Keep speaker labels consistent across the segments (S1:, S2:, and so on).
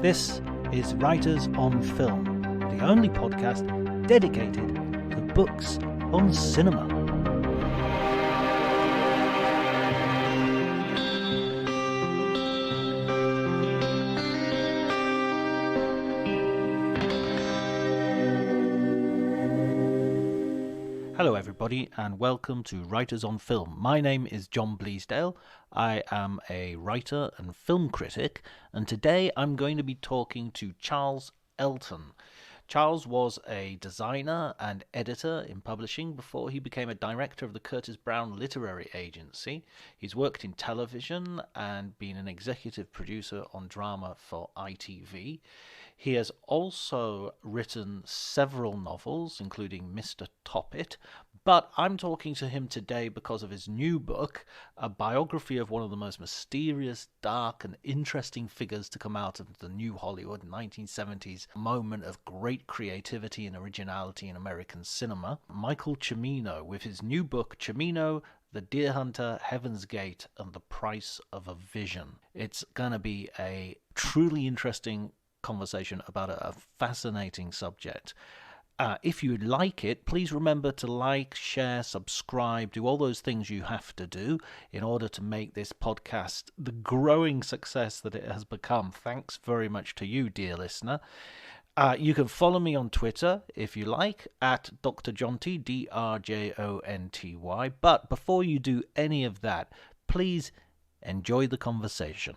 S1: This is Writers on Film, the only podcast dedicated to books on cinema. Hello everybody and welcome to Writers on Film. My name is John Bleasdale. I am a writer and film critic, and today I'm going to be talking to Charles Elton. Charles was a designer and editor in publishing before he became a director of the Curtis Brown Literary Agency. He's worked in television and been an executive producer on drama for ITV. He has also written several novels, including Mr. Toppit, but I'm talking to him today because of his new book, a biography of one of the most mysterious, dark, and interesting figures to come out of the new Hollywood 1970s moment of great creativity and originality in American cinema, Michael Cimino, with his new book, Cimino, The Deer Hunter, Heaven's Gate, and the Price of a Vision. It's going to be a truly interesting conversation about a fascinating subject. If you like it, please remember to like, share, subscribe, do all those things you have to do in order to make this podcast the growing success that it has become. Thanks very much to you, dear listener. You can follow me on Twitter, if you like, at Dr. Jonty, DRJONTY. But before you do any of that, please enjoy the conversation.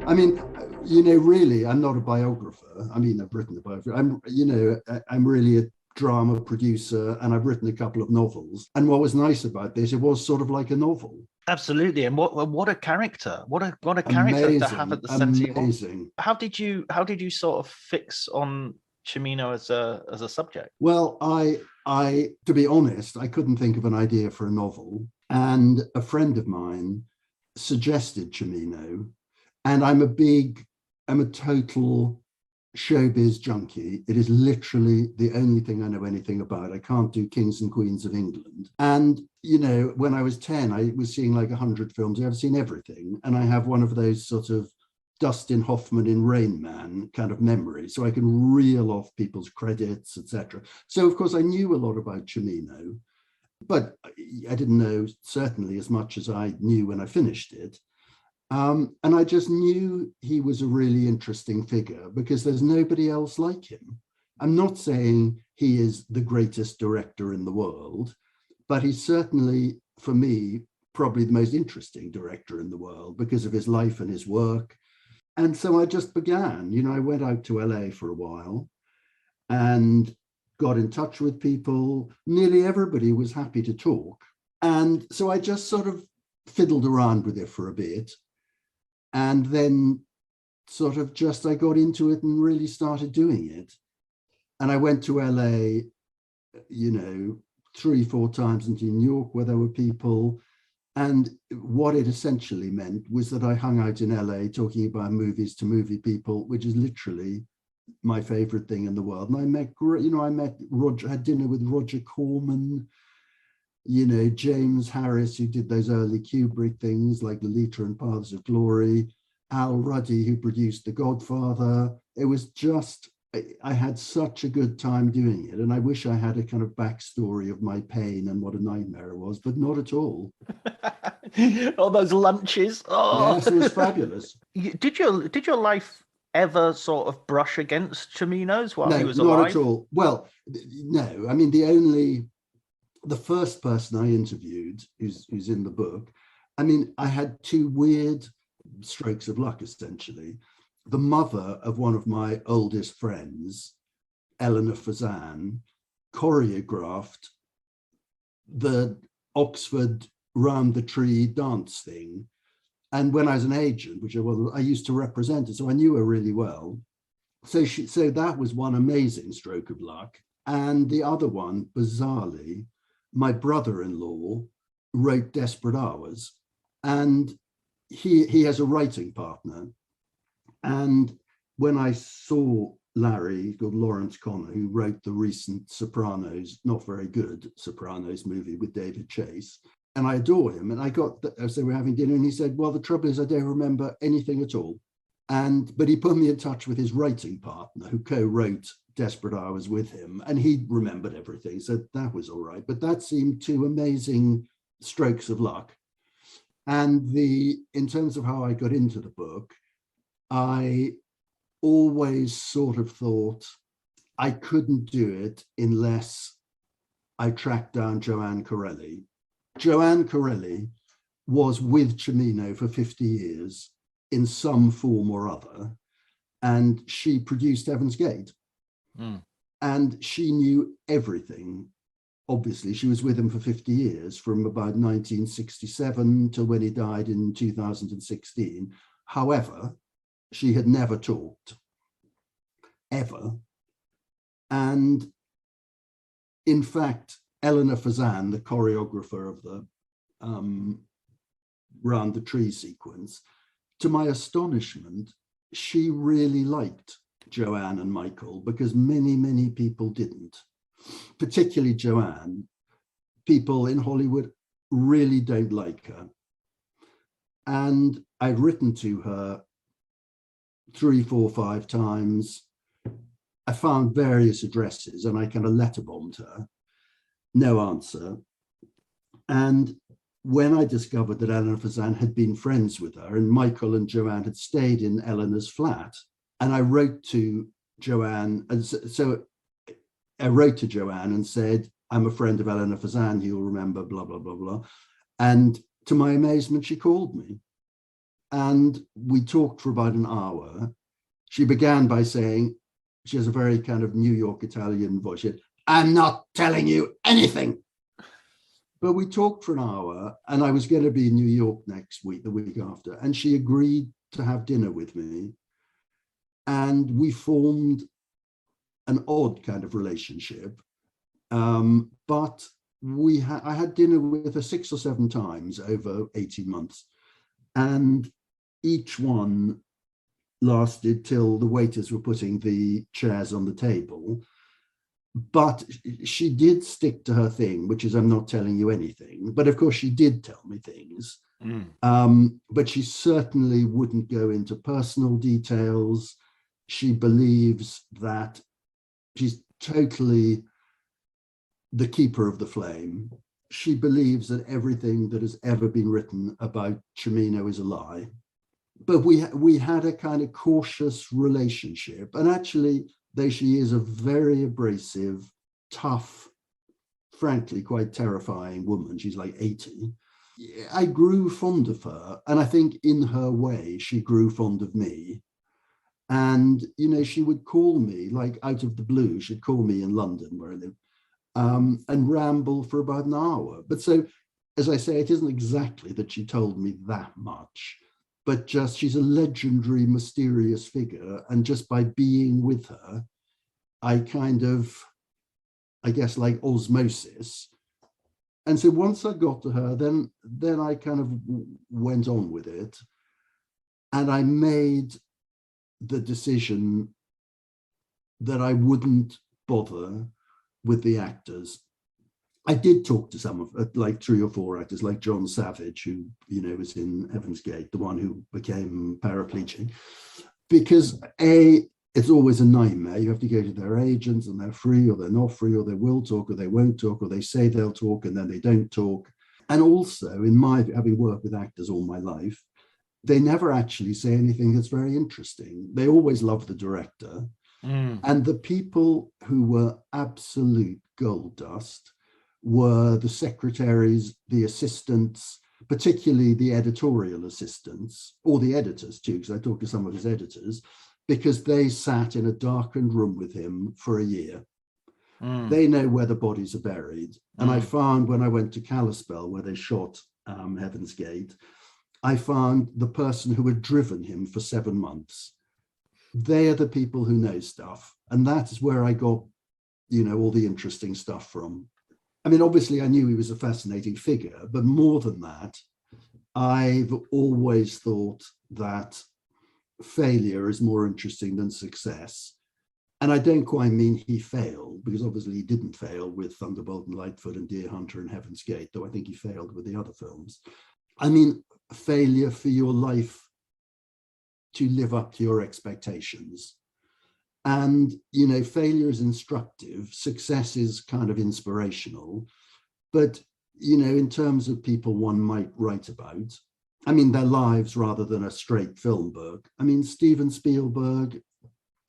S2: I mean, really, I'm not a biographer. I mean, I've written a biography. I'm really a drama producer, and I've written a couple of novels. And what was nice about this, it was sort of like a novel.
S1: Absolutely, and what a character! What a character
S2: amazing,
S1: to have at the centre.
S2: Amazing.
S1: How did you sort of fix on Cimino as a subject?
S2: Well, I to be honest, I couldn't think of an idea for a novel, and a friend of mine suggested Cimino. And I'm a total showbiz junkie. It is literally the only thing I know anything about. I can't do Kings and Queens of England. And, when I was 10, I was seeing like 100 films. I've seen everything. And I have one of those sort of Dustin Hoffman in Rain Man kind of memory. So I can reel off people's credits, etc. So, of course, I knew a lot about Cimino, but I didn't know certainly as much as I knew when I finished it. And I just knew he was a really interesting figure because there's nobody else like him. I'm not saying he is the greatest director in the world, but he's certainly, for me, probably the most interesting director in the world because of his life and his work. And so I just began, I went out to LA for a while and got in touch with people. Nearly everybody was happy to talk. And so I just sort of fiddled around with it for a bit. And then sort of I got into it and really started doing it. And I went to LA, 3-4 times into New York where there were people. And what it essentially meant was that I hung out in LA talking about movies to movie people, which is literally my favorite thing in the world. And I met Roger, had dinner with Roger Corman, James Harris, who did those early Kubrick things like Lolita and Paths of Glory, Al Ruddy, who produced The Godfather. It was just, I had such a good time doing it. And I wish I had a kind of backstory of my pain and what a nightmare it was, but not at all.
S1: All those lunches. Oh.
S2: Yes, it was fabulous.
S1: Did your life ever sort of brush against Cimino's while he was alive?
S2: No, not at all. Well, no. I mean, the first person I interviewed, who's in the book, I mean, I had two weird strokes of luck, essentially. The mother of one of my oldest friends, Eleanor Fazan, choreographed the Oxford Round the Tree dance thing. And when I was an agent, which I used to represent her, so I knew her really well. So that was one amazing stroke of luck. And the other one, bizarrely, my brother-in-law wrote Desperate Hours, and he has a writing partner. And when I saw Larry, called Lawrence Connor, who wrote the recent Sopranos, not very good Sopranos movie with David Chase. And I adore him. And so we're having dinner, and he said, well, the trouble is I don't remember anything at all. But he put me in touch with his writing partner who co-wrote Desperate Hours with him, and he remembered everything. So that was all right. But that seemed two amazing strokes of luck. And in terms of how I got into the book, I always sort of thought I couldn't do it unless I tracked down Joanne Corelli. Joanne Corelli was with Cimino for 50 years in some form or other, and she produced Heaven's Gate. And she knew everything. Obviously, she was with him for 50 years, from about 1967 till when he died in 2016. However, she had never talked, ever. And in fact, Eleanor Fazan, the choreographer of the Round the Tree sequence, to my astonishment, she really liked Joanne and Michael, because many, many people didn't. Particularly Joanne. People in Hollywood really don't like her. And I'd written to her 3, 4, 5 times. I found various addresses and I kind of letterbombed her. No answer. And when I discovered that Eleanor Fazan had been friends with her, and Michael and Joanne had stayed in Eleanor's flat, and I wrote to Joanne, and so I wrote to Joanne and said, I'm a friend of Eleanor Fazan, you'll remember, blah, blah, blah, blah. And to my amazement, she called me. And we talked for about an hour. She began by saying, she has a very kind of New York Italian voice. She said, I'm not telling you anything. But we talked for an hour, and I was going to be in New York next week, the week after. And she agreed to have dinner with me. And we formed an odd kind of relationship. But I had dinner with her 6 or 7 times over 18 months. And each one lasted till the waiters were putting the chairs on the table. But she did stick to her thing, which is, I'm not telling you anything. But of course, she did tell me things. But she certainly wouldn't go into personal details. She believes that she's totally the keeper of the flame. She believes that everything that has ever been written about Cimino is a lie. But we had a kind of cautious relationship. And actually, though she is a very abrasive, tough, frankly, quite terrifying woman, she's like 80, I grew fond of her. And I think in her way, she grew fond of me. And, you know, she would call me, like out of the blue, she'd call me in London, where I live, and ramble for about an hour. But so, as I say, it isn't exactly that she told me that much, but just she's a legendary, mysterious figure. And just by being with her, I kind of, I guess, like osmosis. And so once I got to her, then I kind of went on with it. And I made the decision that I wouldn't bother with the actors. I did talk to some of like 3 or 4 actors, like John Savage, who, you know, was in Heaven's Gate, the one who became paraplegic, because it's always a nightmare. You have to go to their agents and they're free or they're not free, or they will talk or they won't talk, or they say they'll talk and then they don't talk. And also, in my having worked with actors all my life, they never actually say anything that's very interesting. They always love the director. And the people who were absolute gold dust were the secretaries, the assistants, particularly the editorial assistants, or the editors too, because I talked to some of his editors, because they sat in a darkened room with him for a year. They know where the bodies are buried. And I found when I went to Kalispell, where they shot Heaven's Gate, I found the person who had driven him for 7 months. They are the people who know stuff. And that's where I got, you know, all the interesting stuff from. I mean, obviously, I knew he was a fascinating figure, but more than that, I've always thought that failure is more interesting than success. And I don't quite mean he failed, because obviously he didn't fail with Thunderbolt and Lightfoot and Deer Hunter and Heaven's Gate, though I think he failed with the other films. I mean, failure for your life to live up to your expectations. And, failure is instructive, success is kind of inspirational. But, in terms of people one might write about, I mean, their lives rather than a straight film book. I mean, Steven Spielberg,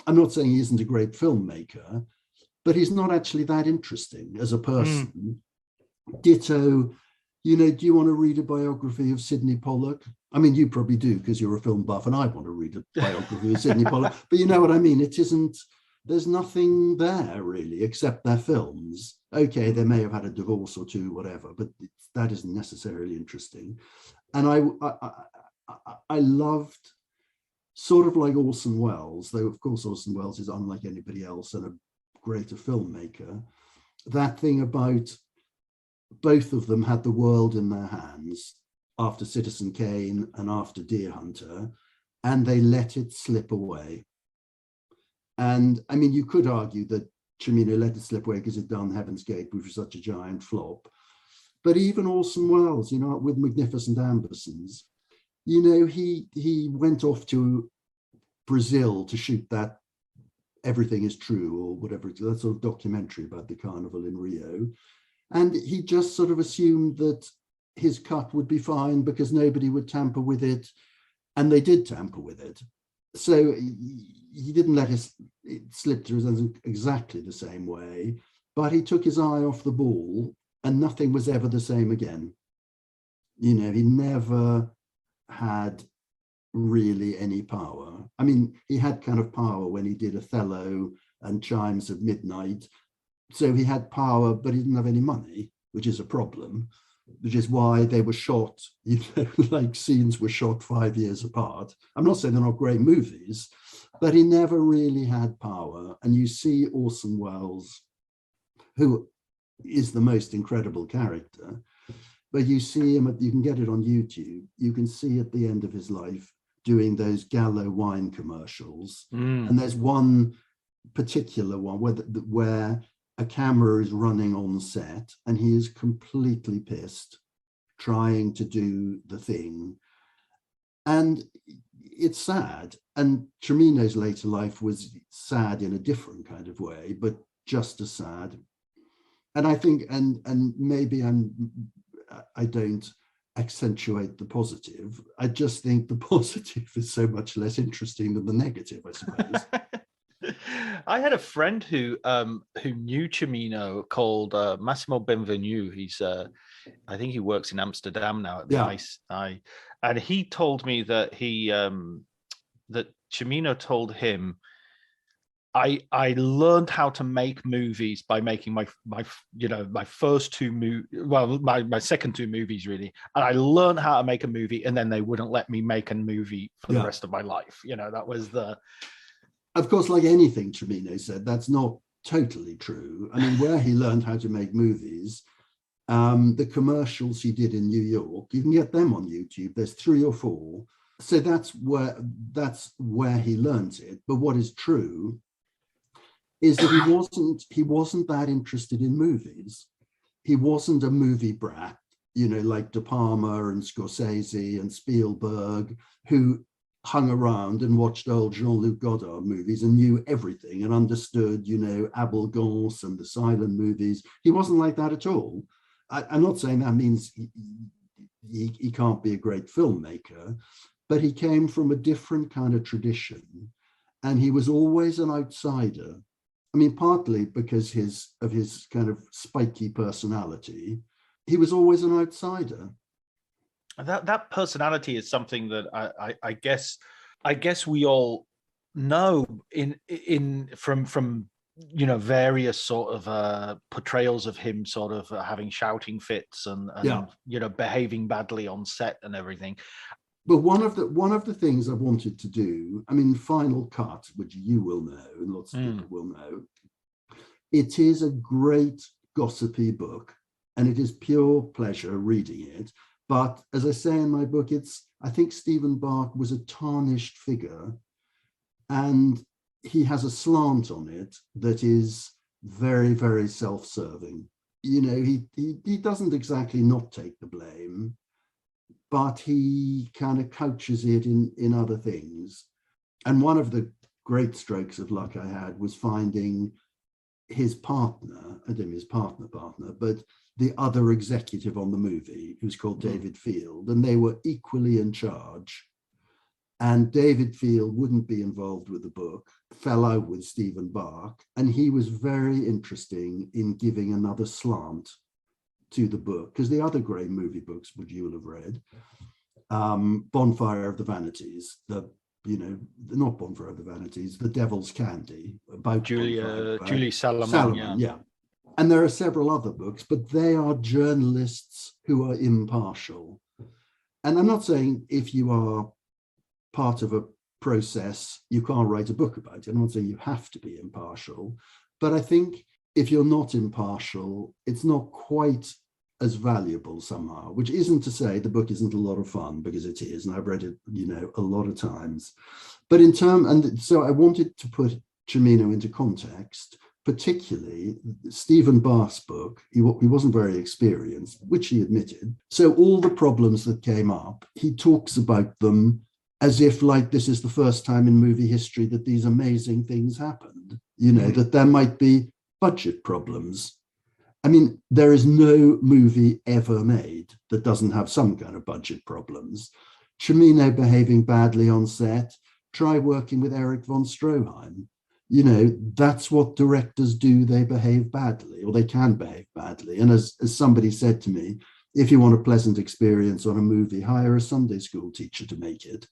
S2: I'm not saying he isn't a great filmmaker, but he's not actually that interesting as a person. Ditto, do you want to read a biography of Sidney Pollack? I mean, you probably do because you're a film buff, and I want to read a biography of Sidney Pollack. But you know what I mean? It isn't, there's nothing there really, except their films. Okay, they may have had a divorce or two, whatever, but that isn't necessarily interesting. And I loved, sort of like Orson Welles, though of course Orson Welles is unlike anybody else and a greater filmmaker, that thing about both of them had the world in their hands after Citizen Kane and after Deer Hunter, and they let it slip away. And I mean, you could argue that Cimino let it slip away because he'd done Heaven's Gate, which was such a giant flop. But even Orson Welles, with Magnificent Ambersons, he went off to Brazil to shoot that Everything is True or whatever, that sort of documentary about the carnival in Rio. And he just sort of assumed that his cut would be fine because nobody would tamper with it. And they did tamper with it. So he didn't let it slip through his hands exactly the same way, but he took his eye off the ball and nothing was ever the same again. He never had really any power. I mean, he had kind of power when he did Othello and Chimes of Midnight. So he had power, but he didn't have any money, which is a problem, which is why they were shot, like scenes were shot 5 years apart. I'm not saying they're not great movies, but he never really had power. And you see Orson Welles, who is the most incredible character, but you see him, you can get it on YouTube, you can see at the end of his life doing those Gallo wine commercials. And there's one particular one where a camera is running on set and he is completely pissed, trying to do the thing. And it's sad. And Cimino's later life was sad in a different kind of way, but just as sad. And I think, and maybe I don't accentuate the positive. I just think the positive is so much less interesting than the negative, I suppose.
S1: I had a friend who knew Cimino called Massimo Benvenu. He's I think he works in Amsterdam now at the ICE, and he told me that that Cimino told him, I learned how to make movies by making my first two my second two movies really, and I learned how to make a movie, and then they wouldn't let me make a movie for the rest of my life. That was the.
S2: Of course, like anything Cimino said, that's not totally true. I mean, where he learned how to make movies, the commercials he did in New York, you can get them on YouTube. There's 3 or 4. So that's where he learned it. But what is true is that he wasn't that interested in movies. He wasn't a movie brat, like De Palma and Scorsese and Spielberg, who hung around and watched old Jean-Luc Godard movies and knew everything and understood, Abel Gance and the silent movies. He wasn't like that at all. I'm not saying that means he can't be a great filmmaker, but he came from a different kind of tradition and he was always an outsider. I mean, partly because of his kind of spiky personality, he was always an outsider.
S1: That personality is something that I guess we all know from various sort of portrayals of him sort of having shouting fits and behaving badly on set and everything.
S2: But one of the things I wanted to do, I mean, Final Cut, which you will know and lots of people will know, it is a great gossipy book and it is pure pleasure reading it. But as I say in my book, I think Stephen Bach was a tarnished figure. And he has a slant on it that is very, very self-serving. He doesn't exactly not take the blame, but he kind of couches it in other things. And one of the great strokes of luck I had was finding his partner, I don't mean his partner, but the other executive on the movie, who's called David Field, and they were equally in charge. And David Field wouldn't be involved with the book, fell out with Stephen Bach, and he was very interesting in giving another slant to the book, because the other great movie books, which you'll have read, Bonfire of the Vanities, not Bonfire of the Vanities, The Devil's Candy, about
S1: Julie Salomon.
S2: Salomon, yeah. And there are several other books, but they are journalists who are impartial. And I'm not saying if you are part of a process, you can't write a book about it. I'm not saying you have to be impartial, but I think if you're not impartial, it's not quite as valuable somehow, which isn't to say the book isn't a lot of fun, because it is, and I've read it, a lot of times. But and so I wanted to put Cimino into context, particularly Stephen Bach's book. He wasn't very experienced, which he admitted. So all the problems that came up, he talks about them as if like this is the first time in movie history that these amazing things happened, that there might be budget problems. I mean, there is no movie ever made that doesn't have some kind of budget problems. Cimino behaving badly on set, try working with Erich von Stroheim. That's what directors do. They behave badly, or they can behave badly. And as somebody said to me, if you want a pleasant experience on a movie, hire a Sunday school teacher to make it.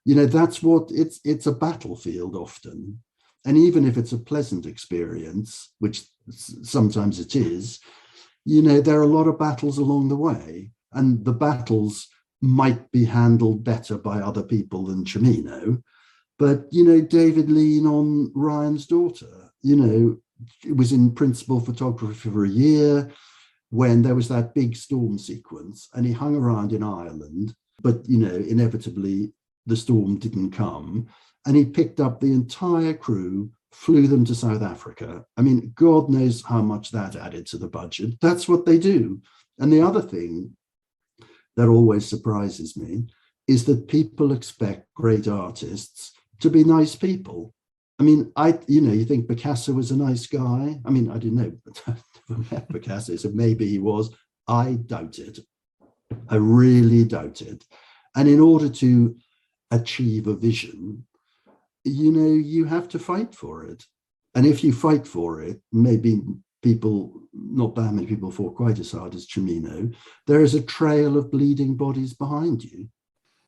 S2: That's what it's a battlefield often. And even if it's a pleasant experience, which sometimes it is, there are a lot of battles along the way, and the battles might be handled better by other people than Cimino. But, David Lean on Ryan's Daughter, it was in principal photography for a year when there was that big storm sequence, and he hung around in Ireland, but, inevitably the storm didn't come. And he picked up the entire crew, flew them to South Africa. I mean, God knows how much that added to the budget. That's what they do. And the other thing that always surprises me is that people expect great artists to be nice people. I mean, you think Picasso was a nice guy. I mean, I didn't know, but I've never met Picasso, so maybe he was. I doubt it. I really doubt it. And in order to achieve a vision, you have to fight for it. And if you fight for it, maybe not that many people fought quite as hard as Cimino, there is a trail of bleeding bodies behind you.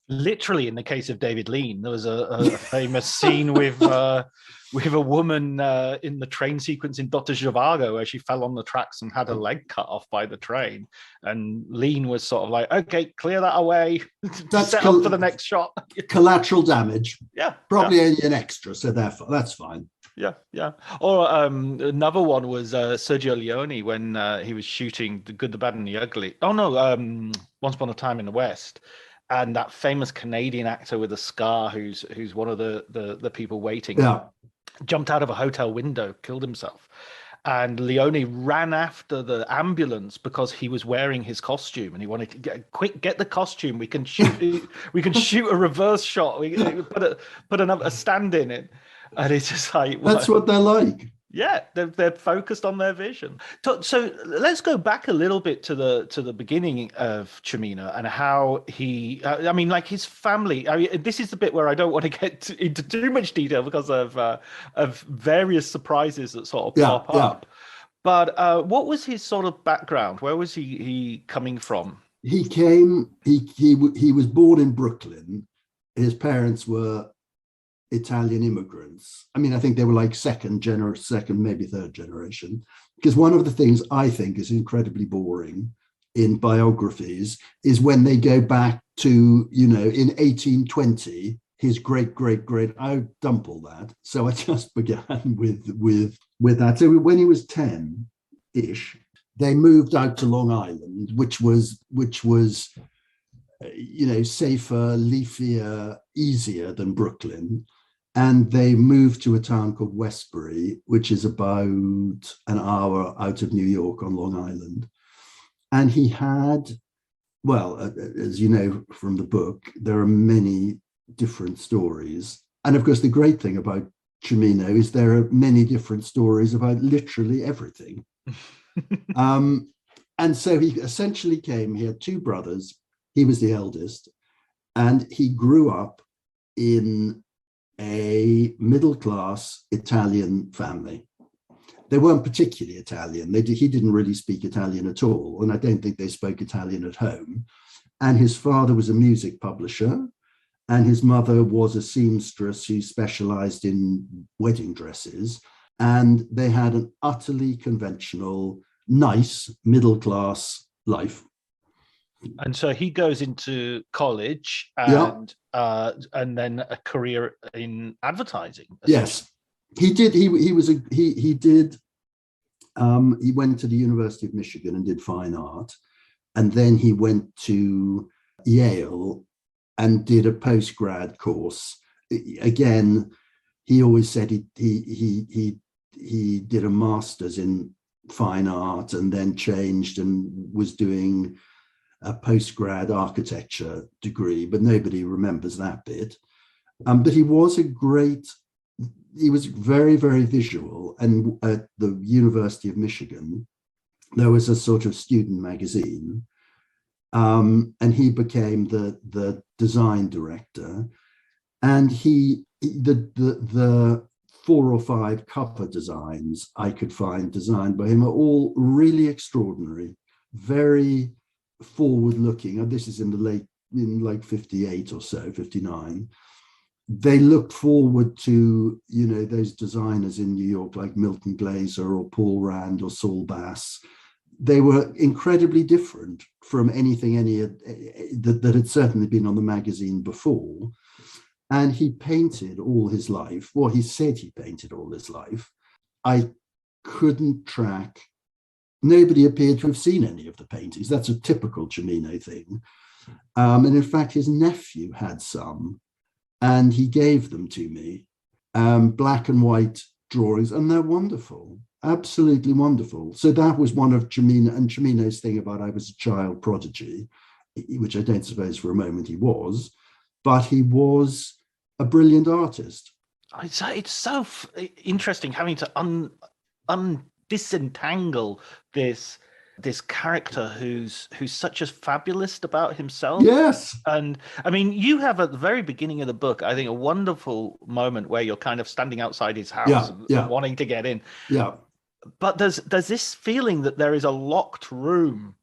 S1: Literally, in the case of David Lean, there was a famous scene with a woman in the train sequence in Dr. Zhivago, where she fell on the tracks and had her leg cut off by the train. And Lean was sort of like, okay, clear that away. That's set up for the next shot.
S2: Collateral damage.
S1: Yeah.
S2: Probably an extra, so therefore that's fine.
S1: Yeah. Or another one was Sergio Leone when he was shooting The Good, the Bad, and the Ugly. Oh, no, Once Upon a Time in the West. And that famous Canadian actor with a scar, who's one of the people waiting, jumped out of a hotel window, killed himself. And Leone ran after the ambulance because he was wearing his costume, and he wanted to get the costume. We can shoot shoot a reverse shot. We put a stand in it, and it's just like
S2: that's what they're like.
S1: Yeah, they're focused on their vision. So let's go back a little bit to the beginning of Cimino and how he, I mean, like his family. I mean, this is the bit where I don't want to get into too much detail because of various surprises that sort of pop up. But what was his sort of background? Where was he coming from?
S2: He was born in Brooklyn. His parents were Italian immigrants. I mean, I think they were like second, maybe third generation. Because one of the things I think is incredibly boring in biographies is when they go back to, in 1820, his great, I dump all that. So I just began with that. So when he was 10-ish, they moved out to Long Island, which was safer, leafier, easier than Brooklyn. And they moved to a town called Westbury, which is about an hour out of New York on Long Island. And he had, well, as you know from the book, there are many different stories. And of course, the great thing about Cimino is there are many different stories about literally everything. And so he essentially he had two brothers. He was the eldest, and he grew up in a middle-class Italian family. They weren't particularly Italian. He didn't really speak Italian at all, and I don't think they spoke Italian at home. And his father was a music publisher, and his mother was a seamstress who specialized in wedding dresses. And they had an utterly conventional, nice, middle-class life.
S1: And so he goes into college and then a career in advertising.
S2: Yes, he did. He went to the University of Michigan and did fine art, and then he went to Yale and did a postgrad course. Again, he always said he did a master's in fine art and then changed and was doing a postgrad architecture degree, but nobody remembers that bit. But he was very, very visual. And at the University of Michigan, there was a sort of student magazine, and he became the design director. And the 4 or 5 cover designs I could find designed by him are all really extraordinary, very forward-looking. And this is in like 58 or so, 59. They looked forward to, those designers in New York like Milton Glaser or Paul Rand or Saul Bass. They were incredibly different from anything that had certainly been on the magazine before. And he painted all his life. Well, he said he painted all his life. I couldn't track. Nobody appeared to have seen any of the paintings. That's a typical Cimino thing. And in fact, his nephew had some, and he gave them to me, black and white drawings, and they're wonderful, absolutely wonderful. So that was one of Cimino's thing about I was a child prodigy, which I don't suppose for a moment he was, but he was a brilliant artist.
S1: It's so interesting having to disentangle this character who's such a fabulist about himself.
S2: Yes.
S1: And I mean, you have at the very beginning of the book, I think, a wonderful moment where you're kind of standing outside his house and wanting to get in.
S2: Yeah.
S1: But there's this feeling that there is a locked room.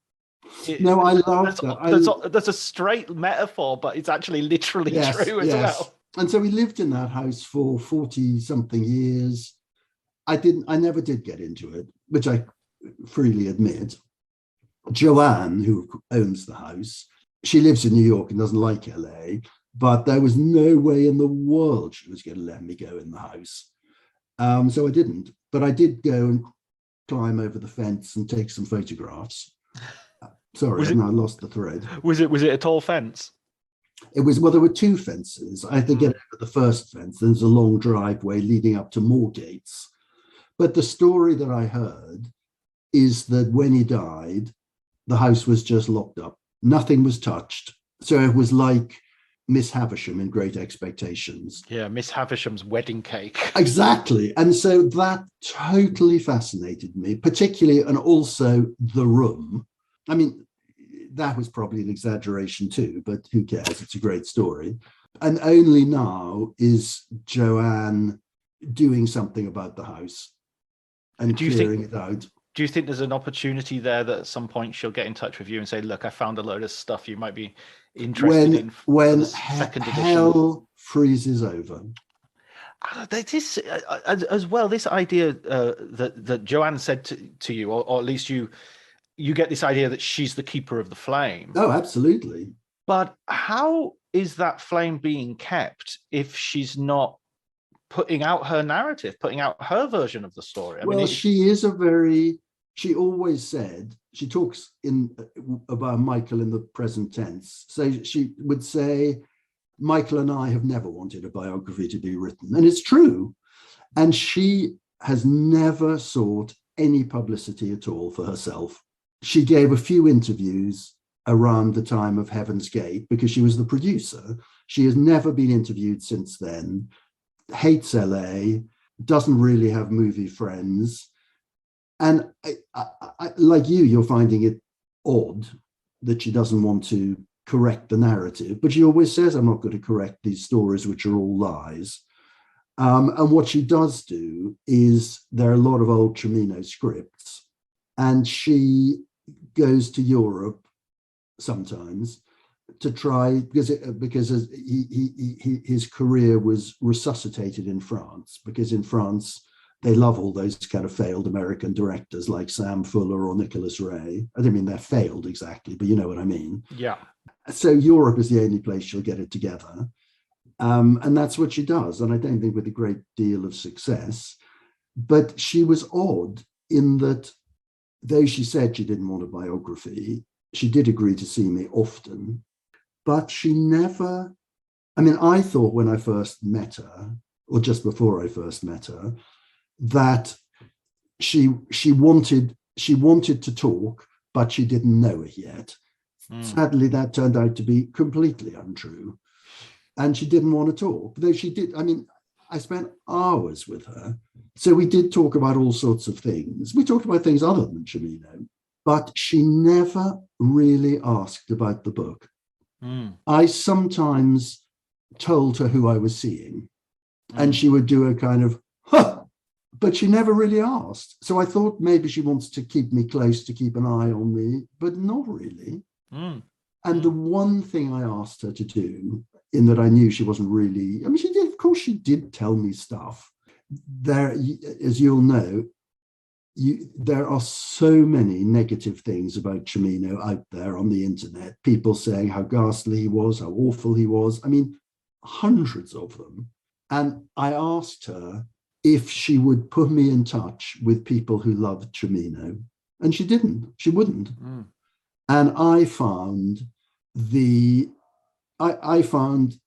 S2: No, I love that.
S1: There's a straight metaphor, but it's actually literally true as well.
S2: And so we lived in that house for 40 something years. I never did get into it, which I freely admit. Joanne, who owns the house, she lives in New York and doesn't like LA, but there was no way in the world she was going to let me go in the house. So I didn't, but I did go and climb over the fence and take some photographs. Sorry, I lost the thread.
S1: Was it a tall fence?
S2: It was, well, there were 2 fences. I had to get over the first fence. There's a long driveway leading up to more gates. But the story that I heard is that when he died, the house was just locked up. Nothing was touched. So it was like Miss Havisham in Great Expectations.
S1: Yeah, Miss Havisham's wedding cake.
S2: Exactly. And so that totally fascinated me, particularly, and also the room. I mean, that was probably an exaggeration too, but who cares? It's a great story. And only now is Joanne doing something about the house and clearing it out.
S1: Do you think there's an opportunity there that at some point she'll get in touch with you and say, look, I found a load of stuff you might be interested in
S2: when hell freezes over?
S1: This, as well, this idea that Joanne said to you, or at least you get this idea that she's the keeper of the flame.
S2: Oh, absolutely.
S1: But how is that flame being kept if she's not putting out her narrative, putting out her version of the story? I mean, she always said, she talks about Michael in the present tense. So she would say,
S2: Michael and I have never wanted a biography to be written. And it's true. And she has never sought any publicity at all for herself. She gave a few interviews around the time of Heaven's Gate because she was the producer. She has never been interviewed since then, hates LA, doesn't really have movie friends. And like you're finding it odd that she doesn't want to correct the narrative, but she always says, I'm not going to correct these stories, which are all lies. And what she does do is there are a lot of old Cimino scripts, and she goes to Europe sometimes to try, because his career was resuscitated in France, because in France they love all those kind of failed American directors like Sam Fuller or Nicholas Ray. I don't mean they're failed exactly, but you know what I mean.
S1: Yeah.
S2: So Europe is the only place she'll get it together. And that's what she does. And I don't think with a great deal of success. But she was odd in that, though she said she didn't want a biography, she did agree to see me often. But she never, I mean, I thought when I first met her, or just before I first met her, that she wanted to talk, but she didn't know it yet. Sadly, that turned out to be completely untrue. And she didn't want to talk, though she did. I mean, I spent hours with her. So we did talk about all sorts of things. We talked about things other than Cimino, but she never really asked about the book. I sometimes told her who I was seeing, and she would do a kind of, huh, but she never really asked. So I thought maybe she wants to keep me close, to keep an eye on me, but not really. And the one thing I asked her to do, in that I knew she wasn't really, I mean, she did, of course, she did tell me stuff. There, as you'll know, there are so many negative things about Cimino out there on the internet. People saying how ghastly he was, how awful he was. I mean, hundreds of them. And I asked her if she would put me in touch with people who loved Cimino. And she didn't. She wouldn't. And I found I found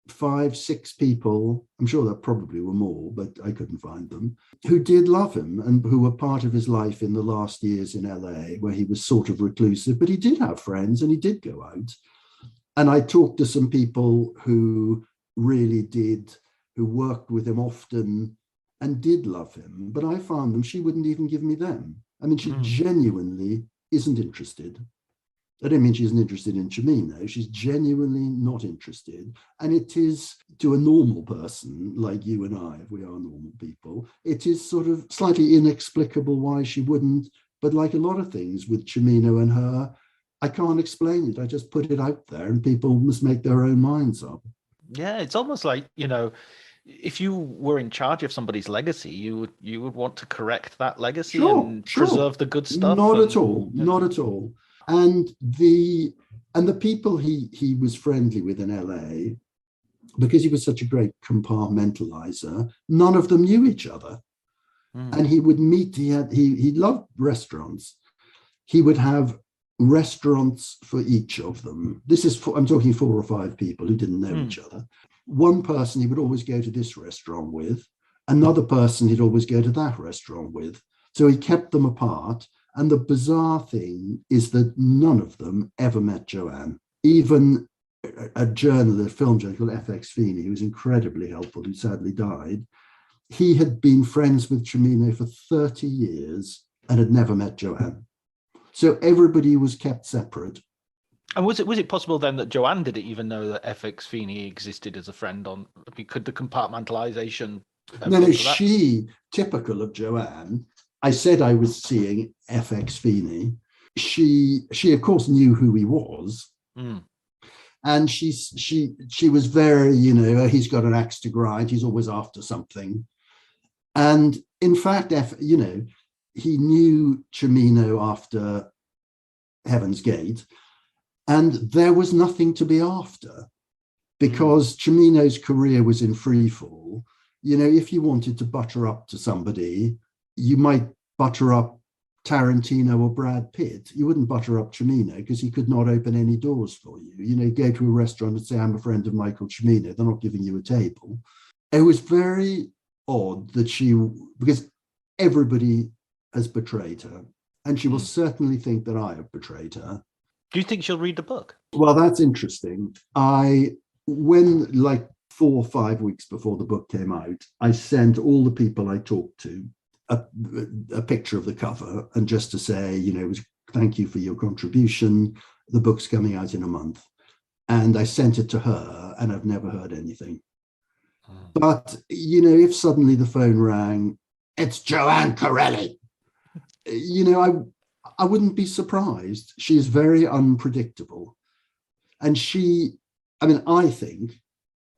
S2: 5, 6 people, I'm sure there probably were more, but I couldn't find them, who did love him and who were part of his life in the last years in LA, where he was sort of reclusive, but he did have friends and he did go out. And I talked to some people who really did, who worked with him often and did love him, but I found them, she wouldn't even give me them. I mean, she genuinely isn't interested. I don't mean she isn't interested in Cimino. She's genuinely not interested. And it is, to a normal person like you and I, if we are normal people, it is sort of slightly inexplicable why she wouldn't. But like a lot of things with Cimino and her, I can't explain it. I just put it out there and people must make their own minds up.
S1: Yeah, it's almost like, you know, if you were in charge of somebody's legacy, you would want to correct that legacy and preserve the good stuff.
S2: Not at all. Not at all. And the people he was friendly with in LA, because he was such a great compartmentalizer, none of them knew each other. And he would meet, he loved restaurants. He would have restaurants for each of them. I'm talking 4 or 5 people who didn't know each other. One person he would always go to this restaurant with, another person he'd always go to that restaurant with. So he kept them apart. And the bizarre thing is that none of them ever met Joanne. Even a journalist, film journalist called F.X. Feeney, who was incredibly helpful, who sadly died, he had been friends with Cimino for 30 years and had never met Joanne. So everybody was kept separate.
S1: And was it possible then that Joanne didn't even know that F.X. Feeney existed as a friend on? Could the compartmentalization?
S2: No, she, typical of Joanne, I said I was seeing F.X. Feeney. She of course knew who he was. And she was very, you know, he's got an axe to grind, he's always after something. And in fact, you know, he knew Cimino after Heaven's Gate, and there was nothing to be after because Cimino's career was in free fall. You know, if you wanted to butter up to somebody, you might butter up Tarantino or Brad Pitt, you wouldn't butter up Cimino because he could not open any doors for you. You know, go to a restaurant and say, I'm a friend of Michael Cimino. They're not giving you a table. It was very odd that because everybody has betrayed her, and she will certainly think that I have betrayed her.
S1: Do you think she'll read the book?
S2: Well, that's interesting. When like 4 or 5 weeks before the book came out, I sent all the people I talked to a picture of the cover, and just to say, you know, thank you for your contribution. The book's coming out in a month. And I sent it to her, and I've never heard anything. But, you know, if suddenly the phone rang, it's Joanne Corelli, you know, I wouldn't be surprised. She is very unpredictable. And I think,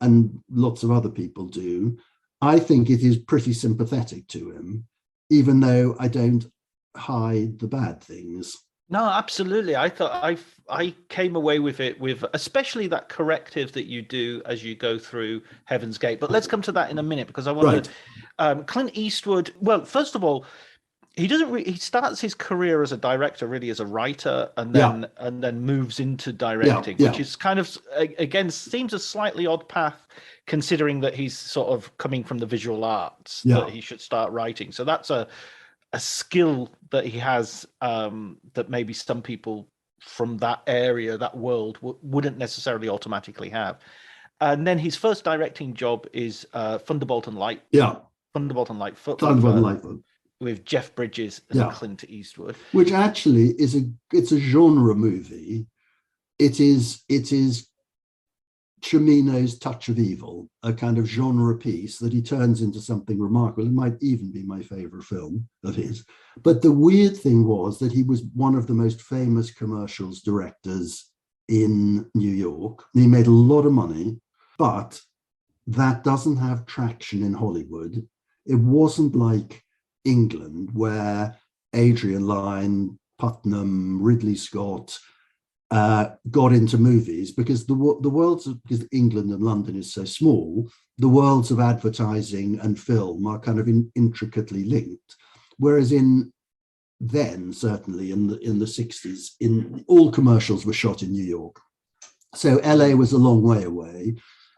S2: and lots of other people do, I think it is pretty sympathetic to him, even though I don't hide the bad things.
S1: No, absolutely. I thought I came away with it with especially that corrective that you do as you go through Heaven's Gate. But let's come to that in a minute, because I want to. Clint Eastwood. Well, first of all, he starts his career as a director, really as a writer, and then moves into directing, which is kind of, again, seems a slightly odd path, considering that he's sort of coming from the visual arts, that he should start writing. So that's a skill that he has, that maybe some people from that area, that world, wouldn't necessarily automatically have. And then his first directing job is Thunderbolt and Lightfoot.
S2: Thunderbolt and Lightfoot.
S1: With Jeff Bridges and Clint Eastwood,
S2: which actually it's a genre movie. It is Cimino's touch of evil, a kind of genre piece that he turns into something remarkable. It might even be my favorite film of his. But the weird thing was that he was one of the most famous commercials directors in New York. He made a lot of money, but that doesn't have traction in Hollywood. It wasn't like England, where Adrian Lyne, Putnam, Ridley Scott got into movies, because because England and London is so small, the worlds of advertising and film are kind of intricately linked. Whereas certainly in the 60s, all commercials were shot in New York. So LA was a long way away,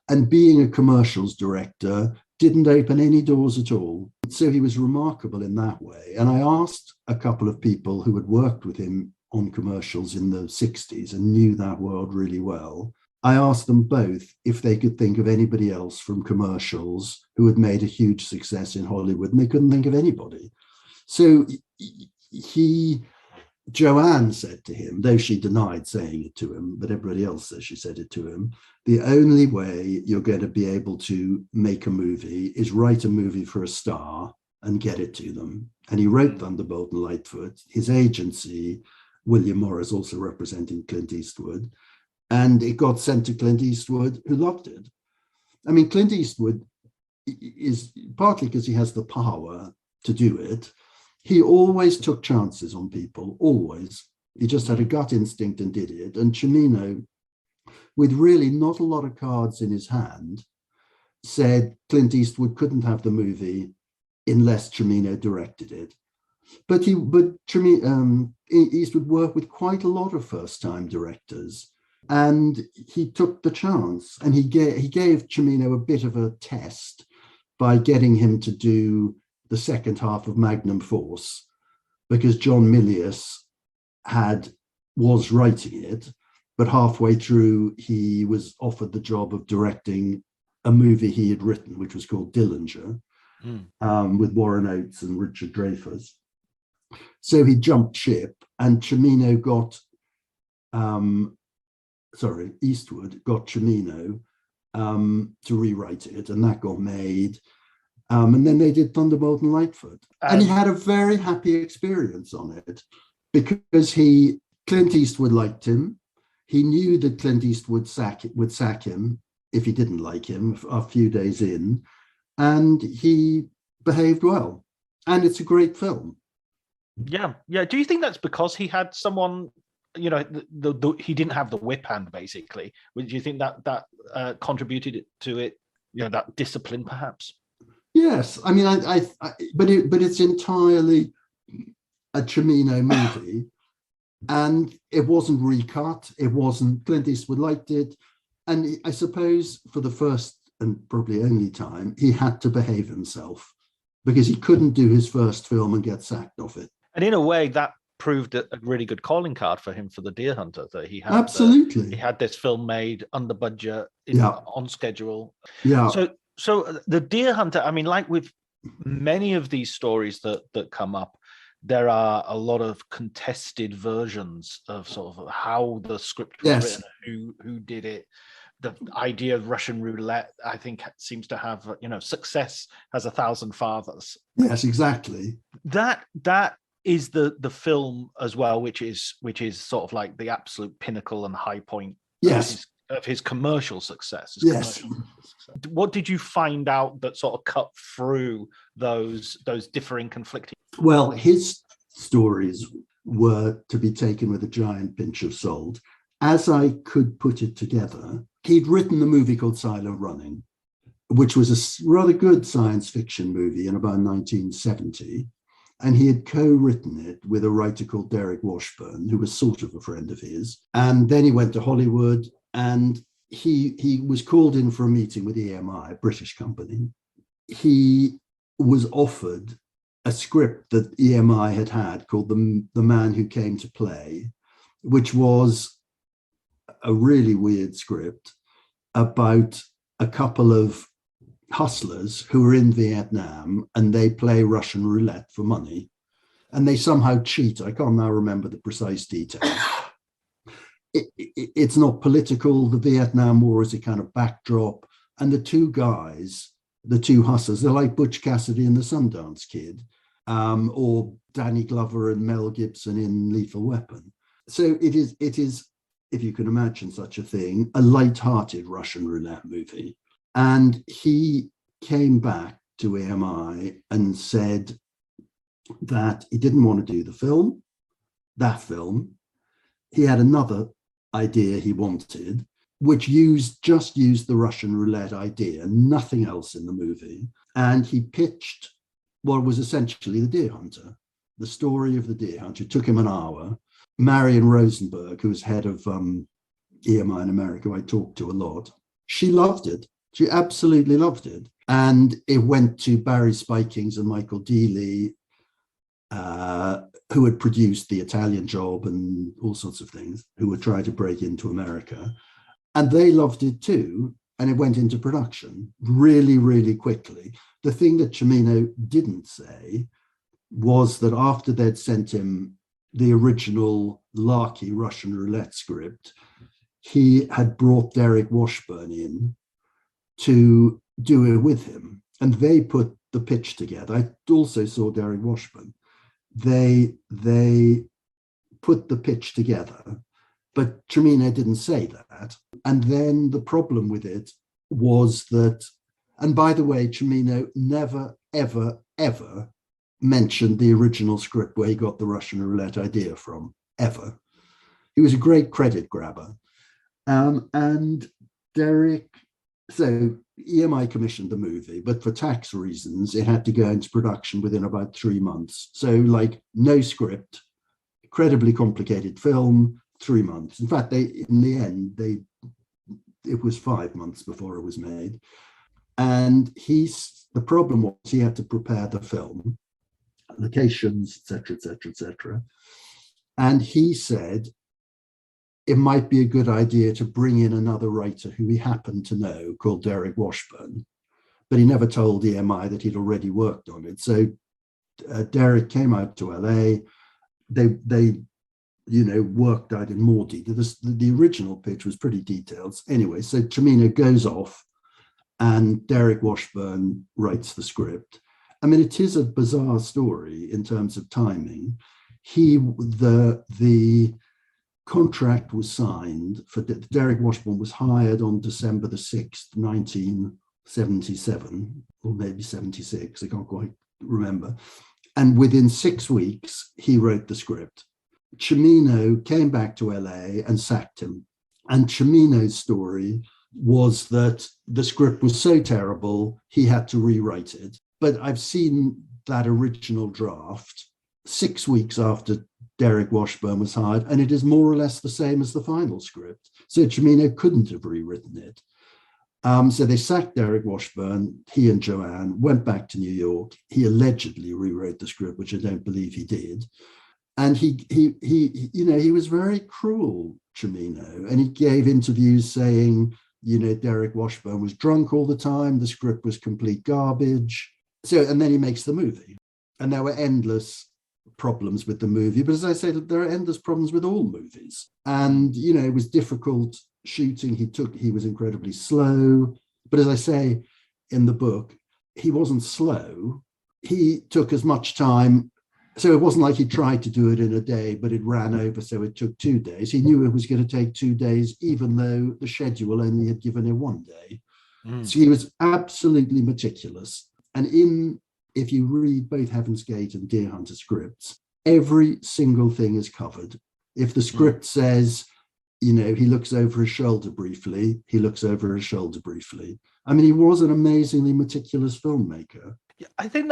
S2: and being a commercials director didn't open any doors at all. So he was remarkable in that way. And I asked a couple of people who had worked with him on commercials in the 60s and knew that world really well. I asked them both if they could think of anybody else from commercials who had made a huge success in Hollywood, and they couldn't think of anybody. So Joanne said to him, though she denied saying it to him, but everybody else says she said it to him, the only way you're going to be able to make a movie is write a movie for a star and get it to them. And he wrote Thunderbolt and Lightfoot. His agency, William Morris, also representing Clint Eastwood, and it got sent to Clint Eastwood, who loved it. I mean, Clint Eastwood is partly because he has the power to do it. He always took chances on people, always. He just had a gut instinct and did it. And Cimino, with really not a lot of cards in his hand, said Clint Eastwood couldn't have the movie unless Cimino directed it. But Eastwood worked with quite a lot of first-time directors, and he took the chance. And he gave Cimino a bit of a test by getting him to do the second half of Magnum Force, because John Milius was writing it, but halfway through he was offered the job of directing a movie he had written, which was called Dillinger, with Warren Oates and Richard Dreyfuss. So he jumped ship, and Eastwood got Cimino to rewrite it, and that got made. And then they did Thunderbolt and Lightfoot. And he had a very happy experience on it, because Clint Eastwood liked him. He knew that Clint Eastwood would sack him if he didn't like him a few days in, and he behaved well. And it's a great film.
S1: Yeah. Do you think that's because he had someone, you know, he didn't have the whip hand, basically? Do you think that contributed to it, you know, that discipline, perhaps?
S2: Yes, I mean, but it's entirely a Cimino movie, and it wasn't recut. It wasn't. Clint Eastwood liked it, and I suppose for the first and probably only time, he had to behave himself because he couldn't do his first film and get sacked off it.
S1: And in a way, that proved a really good calling card for him for the Deer Hunter, that he had
S2: Absolutely.
S1: he had this film made under budget, on schedule.
S2: Yeah.
S1: So the Deer Hunter, I mean, like with many of these stories that come up, there are a lot of contested versions of sort of how the script was written, who did it. The idea of Russian roulette, I think, seems to have, success has 1,000 fathers.
S2: Yes, exactly.
S1: That is the film as well, which is sort of like the absolute pinnacle and high point of his commercial success. What did you find out that sort of cut through those differing, conflicting?
S2: Well, his stories were to be taken with a giant pinch of salt. As I could put it together, he'd written a movie called Silent Running, which was a rather good science fiction movie in about 1970. And he had co-written it with a writer called Derek Washburn, who was sort of a friend of his. And then he went to Hollywood, and he was called in for a meeting with EMI, a British company. He was offered a script that EMI had called The Man Who Came to Play, which was a really weird script about a couple of hustlers who are in Vietnam, and they play Russian roulette for money, and they somehow cheat. I can't now remember the precise details. It's not political. The Vietnam War is a kind of backdrop, and the two guys, the two hustlers, they're like Butch Cassidy and the Sundance Kid, or Danny Glover and Mel Gibson in Lethal Weapon. So it is, if you can imagine such a thing, a light-hearted Russian roulette movie. And he came back to EMI and said that he didn't want to do that film. He had another idea he wanted, which just used the Russian roulette idea, nothing else in the movie. And he pitched what was essentially The Deer Hunter, the story of the Deer Hunter. It took him an hour. Marion Rosenberg, who was head of EMI in America, who I talked to a lot, she loved it. She absolutely loved it. And it went to Barry Spikings and Michael Dealey, who had produced The Italian Job and all sorts of things, who were trying to break into America. And they loved it too. And it went into production really, really quickly. The thing that Cimino didn't say was that after they'd sent him the original larky Russian roulette script, he had brought Derek Washburn in to do it with him. And they put the pitch together. I also saw Derek Washburn. They put the pitch together, but Cimino didn't say that. And then the problem with it was that, and by the way, Cimino never, ever, ever mentioned the original script where he got the Russian roulette idea from, ever. He was a great credit grabber. And Derek, so EMI commissioned the movie, but for tax reasons, it had to go into production within about 3 months. So like no script, incredibly complicated film, 3 months. In fact, in the end, it was 5 months before it was made. And the problem was he had to prepare the film, locations, etc., etc., etc. And he said it might be a good idea to bring in another writer who he happened to know called Derek Washburn, but he never told EMI that he'd already worked on it. So Derek came out to LA. They worked out in more detail. The original pitch was pretty detailed. Anyway, so Cimino goes off and Derek Washburn writes the script. I mean, it is a bizarre story in terms of timing. The contract was signed for Derek Washburn was hired on December the 6th, 1977, or maybe 76, I can't quite remember. And within 6 weeks, he wrote the script. Cimino came back to LA and sacked him. And Cimino's story was that the script was so terrible, he had to rewrite it. But I've seen that original draft, 6 weeks after Derek Washburn was hired, and it is more or less the same as the final script. So Cimino couldn't have rewritten it. So they sacked Derek Washburn. He and Joanne went back to New York. He allegedly rewrote the script, which I don't believe he did. And he was very cruel, Cimino, and he gave interviews saying, Derek Washburn was drunk all the time. The script was complete garbage. So, and then he makes the movie, and there were endless problems with the movie. But as I said, there are endless problems with all movies. And, it was difficult shooting. He was incredibly slow. But as I say in the book, he wasn't slow. He took as much time. So it wasn't like he tried to do it in a day, but it ran over, so it took 2 days. He knew it was going to take 2 days, even though the schedule only had given him 1 day. So he was absolutely meticulous. And if you read both Heaven's Gate and Deer Hunter scripts, every single thing is covered. If the script says, he looks over his shoulder briefly, he looks over his shoulder briefly. I mean, he was an amazingly meticulous filmmaker.
S1: I think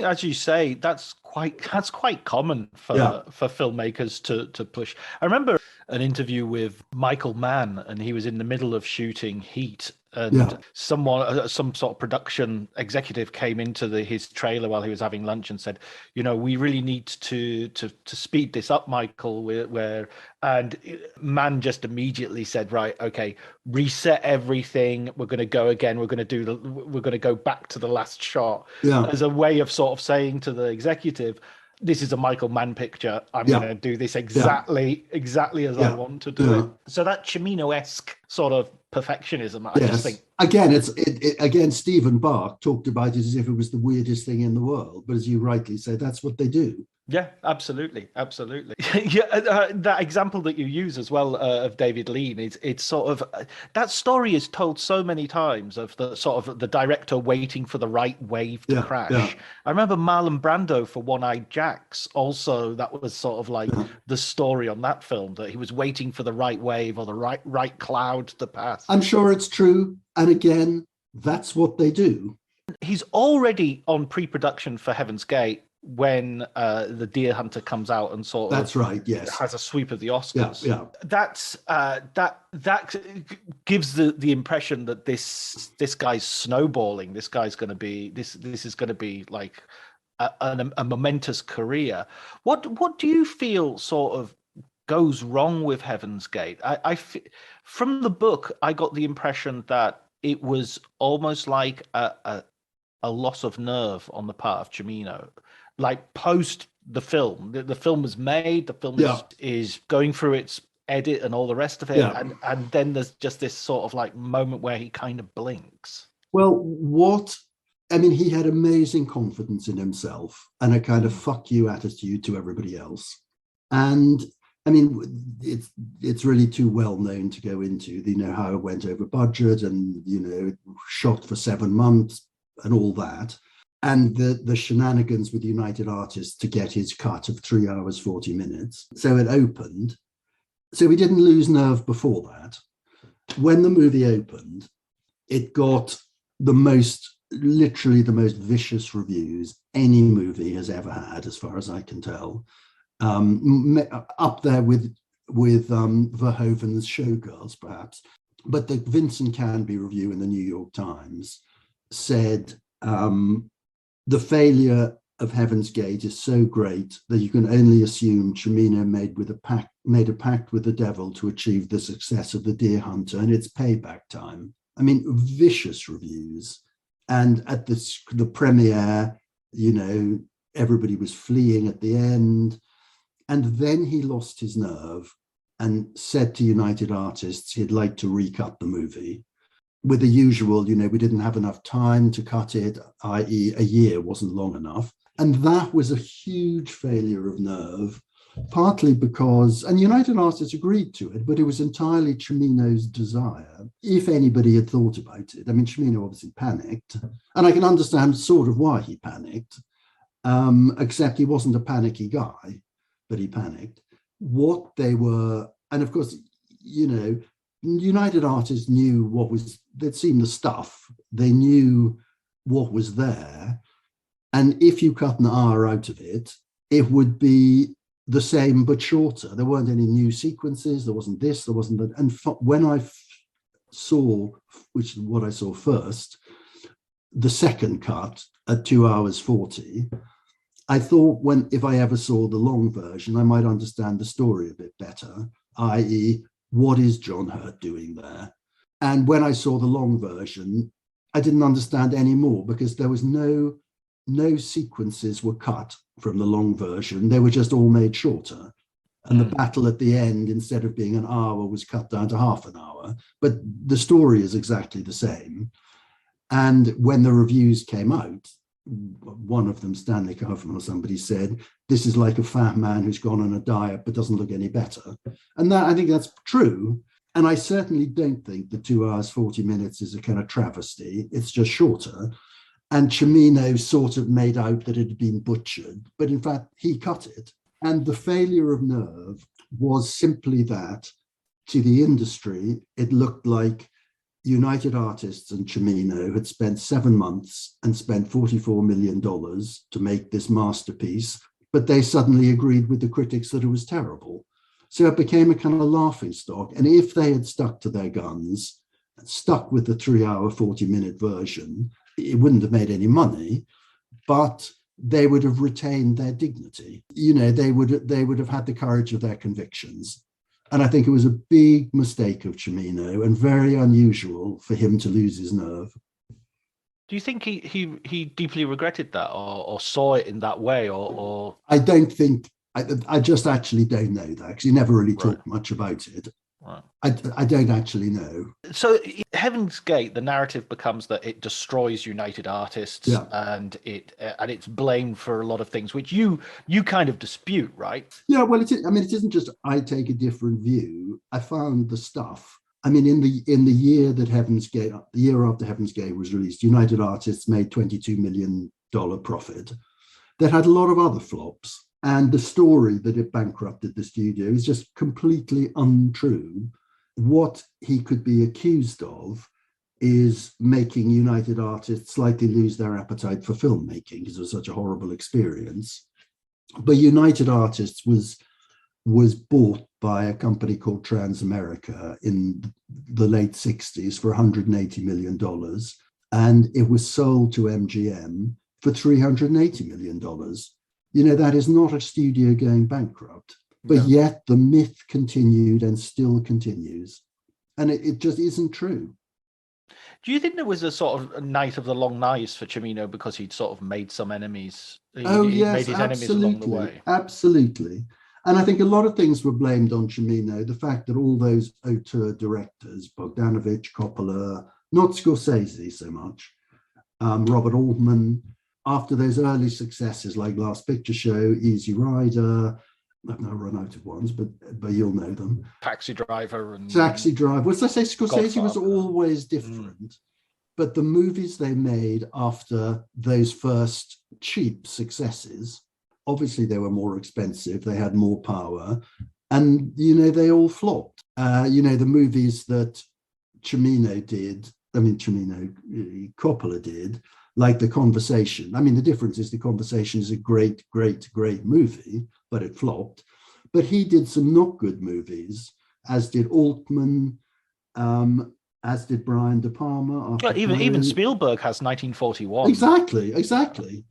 S1: as you say, that's quite common for filmmakers to push. I remember an interview with Michael Mann, and he was in the middle of shooting Heat, and some sort of production executive came into his trailer while he was having lunch and said, we really need to speed this up, Michael. And Mann just immediately said, right, okay, reset everything. We're going to go again. We're going to go back to the last shot as a way of sort of saying to the executive, this is a Michael Mann picture. I'm going to do this exactly as I want to do it. So that Cimino-esque sort of perfectionism, I just think.
S2: Again, Stephen Bach talked about it as if it was the weirdest thing in the world. But as you rightly said, that's what they do.
S1: Yeah, absolutely. That example that you use as well of David Lean, it's sort of that story is told so many times of the sort of the director waiting for the right wave to crash. Yeah. I remember Marlon Brando for One-Eyed Jacks. Also, that was sort of like the story on that film, that he was waiting for the right wave or the right cloud to pass.
S2: I'm sure it's true, and again, that's what they do.
S1: He's already on pre-production for Heaven's Gate when the Deer Hunter comes out and sort of has a sweep of the Oscars. That gives the impression that this guy's snowballing. This guy's going to be this is going to be like a momentous career. What do you feel sort of goes wrong with Heaven's Gate? From the book, I got the impression that it was almost like a loss of nerve on the part of Cimino. Like post the film, the film was made, the film is going through its edit and all the rest of it, and then there's just this sort of like moment where he kind of blinks.
S2: Well, he had amazing confidence in himself and a kind of fuck you attitude to everybody else. And I mean, it's really too well known to go into, how it went over budget and, shot for 7 months and all that. And the shenanigans with United Artists to get his cut of 3 hours, 40 minutes. So it opened. So we didn't lose nerve before that. When the movie opened, it got literally the most vicious reviews any movie has ever had, as far as I can tell. Up there with Verhoeven's Showgirls, perhaps. But the Vincent Canby review in the New York Times said, the failure of Heaven's Gate is so great that you can only assume Cimino made a pact with the devil to achieve the success of the Deer Hunter, and it's payback time. I mean, vicious reviews. And at the premiere, everybody was fleeing at the end. And then he lost his nerve and said to United Artists he'd like to recut the movie. With the usual, we didn't have enough time to cut it, i.e. a year wasn't long enough. And that was a huge failure of nerve, partly because, and United Artists agreed to it, but it was entirely Cimino's desire, if anybody had thought about it. I mean, Cimino obviously panicked, and I can understand sort of why he panicked, except he wasn't a panicky guy, but he panicked. What they were, and of course, United Artists knew they'd seen the stuff, they knew what was there. And if you cut an hour out of it, it would be the same but shorter. There weren't any new sequences. There wasn't this, there wasn't that. And when I saw, which is what I saw first, the second cut at 2 hours 40, I thought if I ever saw the long version, I might understand the story a bit better, i.e., what is John Hurt doing there? And when I saw the long version, I didn't understand any more because there was no sequences were cut from the long version. They were just all made shorter. And the battle at the end, instead of being an hour, was cut down to half an hour. But the story is exactly the same. And when the reviews came out, one of them, Stanley Kaufman or somebody, said, this is like a fat man who's gone on a diet but doesn't look any better. And that, I think that's true. And I certainly don't think the 2 hours, 40 minutes is a kind of travesty. It's just shorter. And Cimino sort of made out that it had been butchered, but in fact, he cut it. And the failure of nerve was simply that, to the industry, it looked like United Artists and Cimino had spent 7 months and spent $44 million to make this masterpiece, but they suddenly agreed with the critics that it was terrible. So it became a kind of laughing stock. And if they had stuck to their guns, stuck with the 3 hour, 40-minute version, it wouldn't have made any money, but they would have retained their dignity. You know, they would have had the courage of their convictions. And I think it was a big mistake of Cimino and very unusual for him to lose his nerve.
S1: Do you think he deeply regretted that or saw it in that way? Or
S2: I don't think, I just actually don't know that because he never really talked much about it.
S1: Right.
S2: I don't actually know.
S1: So Heaven's Gate, the narrative becomes that it destroys United Artists, and it's blamed for a lot of things, which you kind of dispute, right?
S2: Yeah, well, it isn't just I take a different view. I found the stuff. I mean, in the year that the year after Heaven's Gate was released, United Artists made $22 million profit. That had a lot of other flops. And the story that it bankrupted the studio is just completely untrue. What he could be accused of is making United Artists slightly lose their appetite for filmmaking because it was such a horrible experience. But United Artists was bought by a company called Transamerica in the late 60s for $180 million. And it was sold to MGM for $380 million. You know, that is not a studio going bankrupt, but yet the myth continued and still continues. And it just isn't true.
S1: Do you think there was a sort of a night of the long knives for Cimino because he'd sort of made some enemies? He made his enemies along the way.
S2: Absolutely. And I think a lot of things were blamed on Cimino. The fact that all those auteur directors, Bogdanovich, Coppola, not Scorsese so much, Robert Altman, after those early successes like Last Picture Show, Easy Rider, I've now run out of ones, but you'll know them.
S1: Taxi Driver.
S2: Well, as I say, Scorsese was always different. But the movies they made after those first cheap successes, obviously they were more expensive, they had more power, and, you know, they all flopped. You know, the movies that Coppola did, like The Conversation. I mean, the difference is The Conversation is a great, great, great movie, but it flopped. But he did some not good movies, as did Altman, as did Brian De Palma.
S1: Even Spielberg has 1941.
S2: Exactly.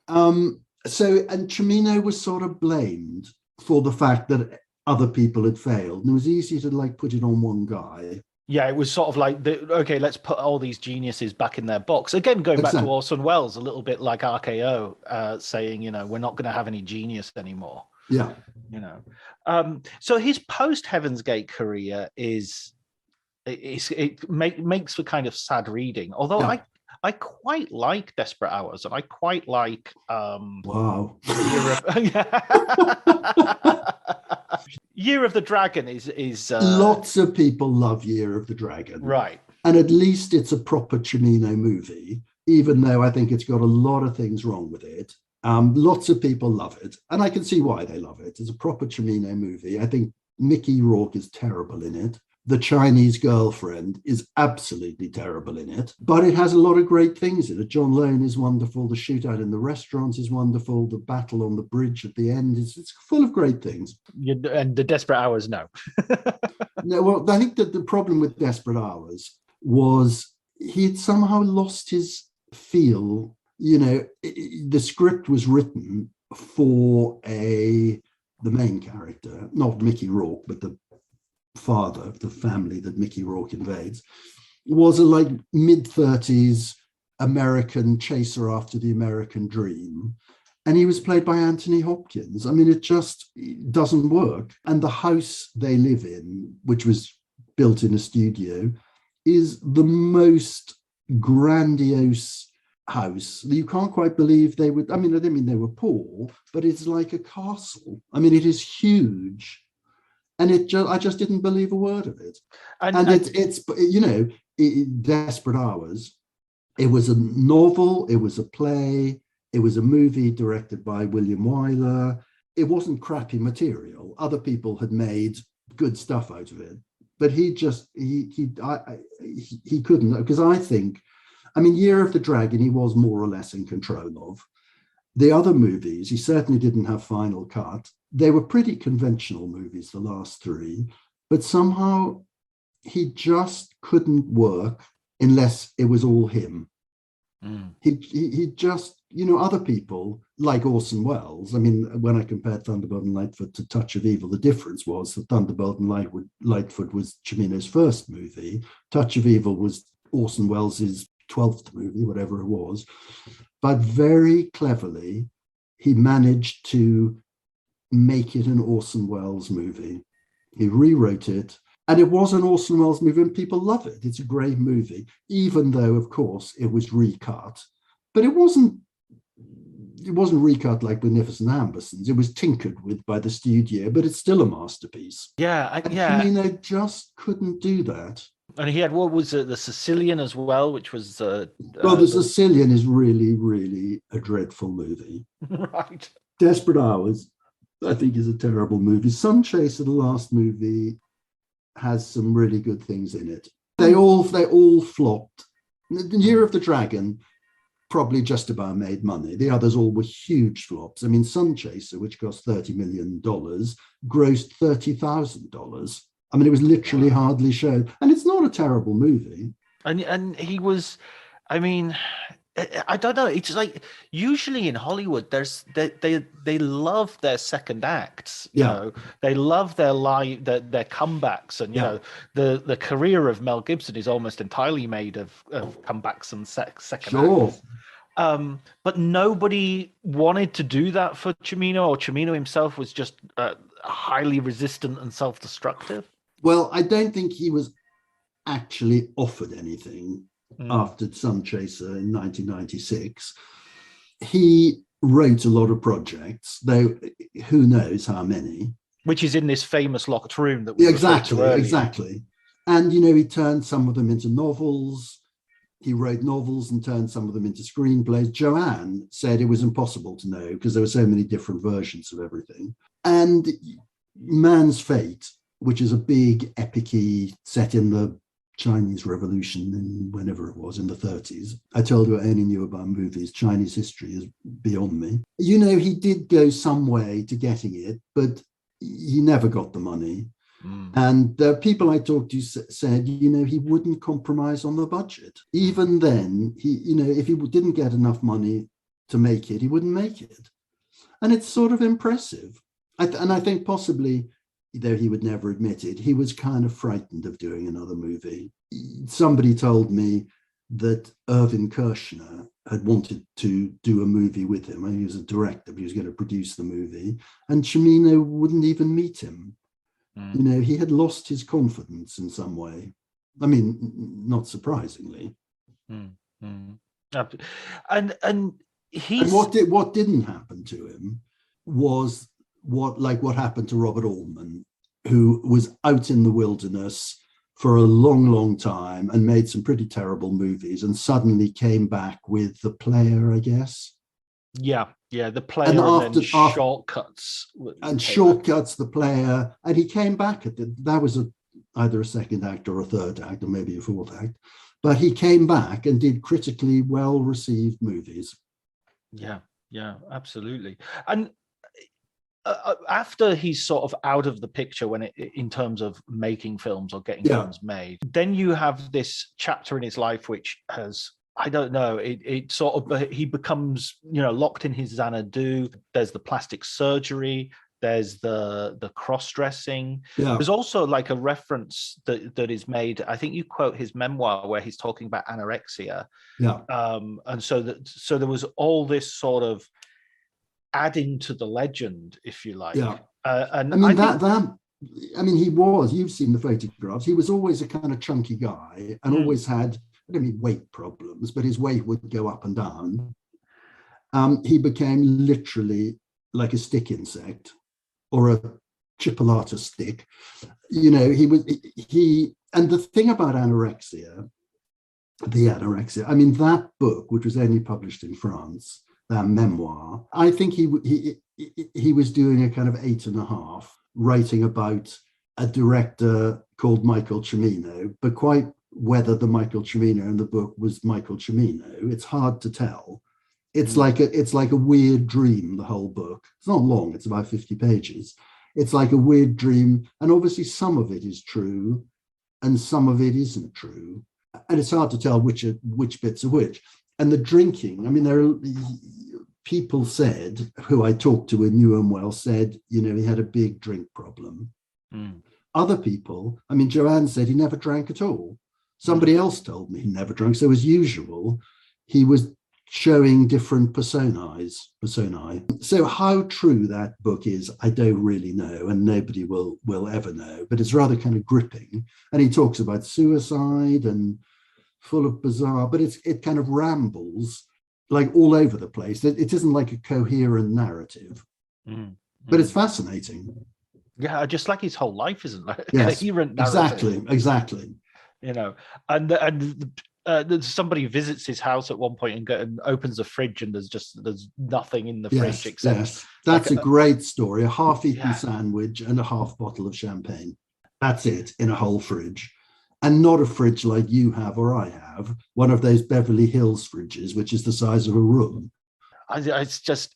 S2: And Cimino was sort of blamed for the fact that other people had failed. And it was easy to put it on one guy.
S1: Yeah, it was sort of like, let's put all these geniuses back in their box. Again, going back to Orson Welles, a little bit like RKO, saying, you know, we're not going to have any genius anymore.
S2: Yeah.
S1: You know. So his post-Heaven's Gate career makes for kind of sad reading. Although I quite like Desperate Hours, and I quite like
S2: wow.
S1: Year of the Dragon is
S2: lots of people love Year of the Dragon,
S1: right?
S2: And at least it's a proper Cimino movie, even though I think it's got a lot of things wrong with it. Lots of people love it, and I can see why they love it. It's a proper Cimino movie. I think Mickey Rourke is terrible in it. the Chinese girlfriend is absolutely terrible in it, but it has a lot of great things in it. John Lone is wonderful. The shootout in the restaurant is wonderful. The battle on the bridge at the end it's full of great things.
S1: And the Desperate Hours, no.
S2: No, well, I think that the problem with Desperate Hours was he had somehow lost his feel. You know, the script was written for the main character, not Mickey Rourke, but the father of the family that Mickey Rourke invades, was a like mid-30s American chaser after the American dream. And he was played by Anthony Hopkins. I mean, it just doesn't work. And the house they live in, which was built in a studio, is the most grandiose house. You can't quite believe they would, I mean, I don't mean they were poor, but it's like a castle. I mean, it is huge. And I just didn't believe a word of it. And it's you know, Desperate Hours, it was a novel, it was a play, it was a movie directed by William Wyler. It wasn't crappy material. Other people had made good stuff out of it, but he couldn't, because I think, I mean, Year of the Dragon, he was more or less in control of. The other movies, he certainly didn't have final cut. They were pretty conventional movies, the last three, but somehow he just couldn't work unless it was all him. He just, you know, other people like Orson Welles. I mean, when I compared Thunderbolt and Lightfoot to Touch of Evil, the difference was that Thunderbolt and Lightfoot was Cimino's first movie. Touch of Evil was Orson Welles' 12th movie, whatever it was. But very cleverly, he managed to make it an Orson Welles movie. He rewrote it, and it was an Orson Welles movie, and people love it. It's a great movie, even though, of course, it was recut. But it wasn't recut like Beneficent Ambersons. It was tinkered with by the studio, but it's still a masterpiece. Cimino just couldn't do that.
S1: And he had, what was it, the Sicilian as well, which was...
S2: well, the Sicilian is really, really a dreadful movie.
S1: Right.
S2: Desperate Hours, I think, is a terrible movie. Sunchaser, the last movie, has some really good things in it. They all flopped. The Year of the Dragon probably just about made money. The others all were huge flops. I mean, Sunchaser, which cost $30 million, grossed $30,000. I mean, it was literally hardly shown. And it's not a terrible movie.
S1: And he was, I mean, I don't know. It's like usually in Hollywood, they love their second acts. You know, they love their their comebacks, and you know, the career of Mel Gibson is almost entirely made of comebacks and second acts. But nobody wanted to do that for Cimino, or Cimino himself was just highly resistant and self-destructive.
S2: Well, I don't think he was actually offered anything after Sunchaser in 1996. He wrote a lot of projects, though who knows how many.
S1: Which is in this famous locked room that we
S2: exactly. And, you know, he turned some of them into novels. He wrote novels and turned some of them into screenplays. Joanne said it was impossible to know because there were so many different versions of everything. And Man's Fate, which is a big epic-y set in the Chinese Revolution in whenever it was, in the 30s. I told you I only knew about movies. Chinese history is beyond me. You know, he did go some way to getting it, but he never got the money. And the people I talked to said, you know, he wouldn't compromise on the budget. Even then, you know, if he didn't get enough money to make it, he wouldn't make it. And it's sort of impressive. And I think possibly, though he would never admit it, he was kind of frightened of doing another movie. Somebody told me that Irvin Kershner had wanted to do a movie with him. I mean, he was a director, but he was going to produce the movie. And Cimino wouldn't even meet him. You know, he had lost his confidence in some way. I mean, not surprisingly.
S1: And
S2: what didn't happen to him was what happened to Robert Altman, who was out in the wilderness for a long, long time and made some pretty terrible movies, and suddenly came back with The Player, I guess.
S1: The Player, and then Shortcuts.
S2: And Shortcuts, The Player, and he came back at that was a either a second act or a third act or maybe a fourth act. But he came back and did critically well-received movies.
S1: Yeah, absolutely. And after he's sort of out of the picture in terms of making films or getting films made, then you have this chapter in his life which has, I don't know, it sort of, he becomes, locked in his Xanadu. There's the plastic surgery. There's the cross-dressing.
S2: Yeah.
S1: There's also like a reference that is made. I think you quote his memoir where he's talking about anorexia.
S2: Yeah.
S1: And so there was all this sort of adding to the legend, if you like.
S2: Yeah.
S1: And
S2: I mean, he was, you've seen the photographs, he was always a kind of chunky guy and always had, I don't mean weight problems, but his weight would go up and down. He became literally like a stick insect or a chipolata stick. And the thing about anorexia, I mean, that book, which was only published in France, that memoir, I think he was doing a kind of 8.5, writing about a director called Michael Cimino, but quite whether the Michael Cimino in the book was Michael Cimino, it's hard to tell. It's like a weird dream, the whole book. It's not long, it's about 50 pages. It's like a weird dream, and obviously some of it is true and some of it isn't true. And it's hard to tell which bits are which. And the drinking, I mean, people said, who I talked to and knew him well, said, he had a big drink problem. Other people, I mean, Joanne said he never drank at all. Somebody else told me he never drank. So as usual, he was showing different personae. So how true that book is, I don't really know, and nobody will ever know, but it's rather kind of gripping. And he talks about suicide and full of bizarre, but it kind of rambles like all over the place. It isn't like a coherent narrative, but it's fascinating.
S1: Yeah, just like his whole life isn't like a
S2: yes,
S1: coherent narrative.
S2: Exactly.
S1: And somebody visits his house at one point and opens the fridge, and there's nothing in the fridge except.
S2: Yes, that's like a great story. A half-eaten sandwich and a half bottle of champagne. That's it in a whole fridge. And not a fridge like you have or I have, one of those Beverly Hills fridges, which is the size of a room.
S1: It's just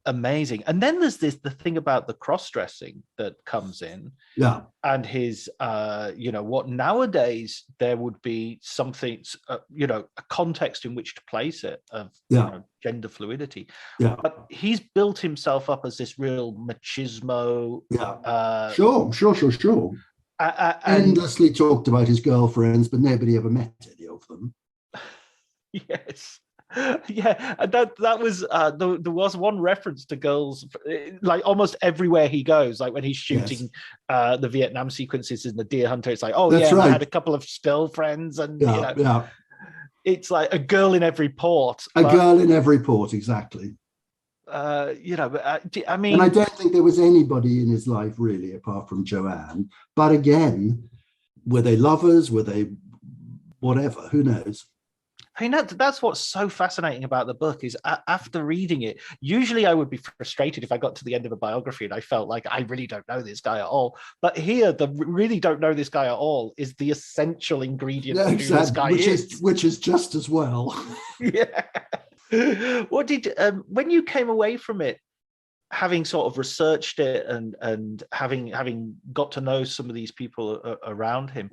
S1: amazing. And then there's the thing about the cross-dressing that comes in.
S2: Yeah.
S1: And his, what nowadays there would be something, a context in which to place it of gender fluidity.
S2: Yeah.
S1: But he's built himself up as this real machismo.
S2: Yeah. Sure. Endlessly talked about his girlfriends, but nobody ever met any of them.
S1: Yes. Yeah, and that was there was one reference to girls like almost everywhere he goes, like when he's shooting the Vietnam sequences in the Deer Hunter. It's like, right. I had a couple of girlfriends, and it's like a girl in every port.
S2: Girl in every port, exactly.
S1: I mean,
S2: and I don't think there was anybody in his life really apart from Joanne. But again, were they lovers? Were they whatever? Who knows?
S1: I mean, that's what's so fascinating about the book is after reading it, usually I would be frustrated if I got to the end of a biography and I felt like I really don't know this guy at all. But here, the really don't know this guy at all is the essential ingredient of who this guy is.
S2: Which is just as well.
S1: Yeah. What did, when you came away from it, having sort of researched it and having got to know some of these people around him,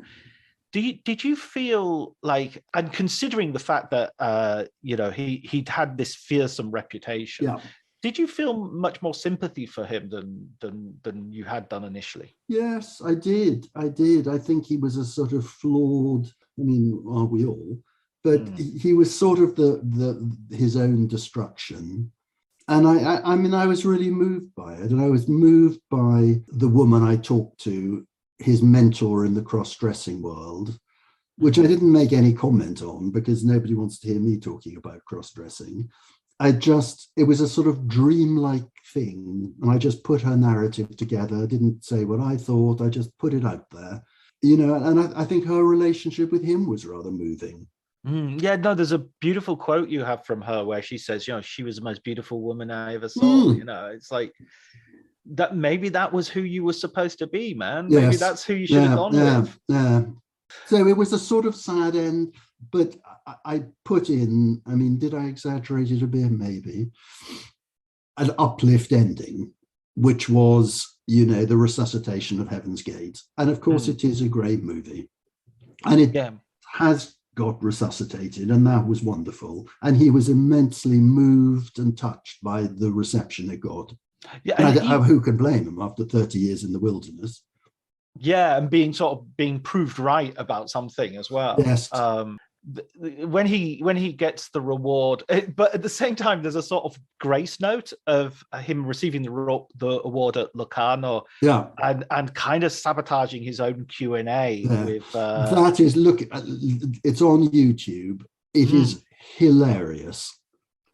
S1: did you feel like, and considering the fact that he'd had this fearsome reputation, did you feel much more sympathy for him than you had done initially?
S2: Yes, I did. I think he was a sort of flawed, I mean, aren't we all? But he was sort of his own destruction. And I was really moved by it. And I was moved by the woman I talked to, his mentor in the cross-dressing world, which I didn't make any comment on because nobody wants to hear me talking about cross-dressing. It was a sort of dreamlike thing. And I just put her narrative together. I didn't say what I thought. I just put it out there, and I think her relationship with him was rather moving.
S1: There's a beautiful quote you have from her where she says, she was the most beautiful woman I ever saw. It's like, that maybe that was who you were supposed to be, man.
S2: Yes.
S1: Maybe that's who you should have gone with.
S2: Yeah. So it was a sort of sad end, but I put in, I mean, did I exaggerate it a bit? Maybe. An uplift ending, which was, you know, the resuscitation of Heaven's Gate. And of course, it is a great movie. And it has got resuscitated, and that was wonderful. And he was immensely moved and touched by the reception it got. Yeah, and who can blame him after 30 years in the wilderness?
S1: Yeah, and being proved right about something as well.
S2: Yes.
S1: When he gets the reward, but at the same time, there's a sort of grace note of him receiving the award at Locarno, and kind of sabotaging his own Q&A with.
S2: That is, look, it's on YouTube. It is hilarious.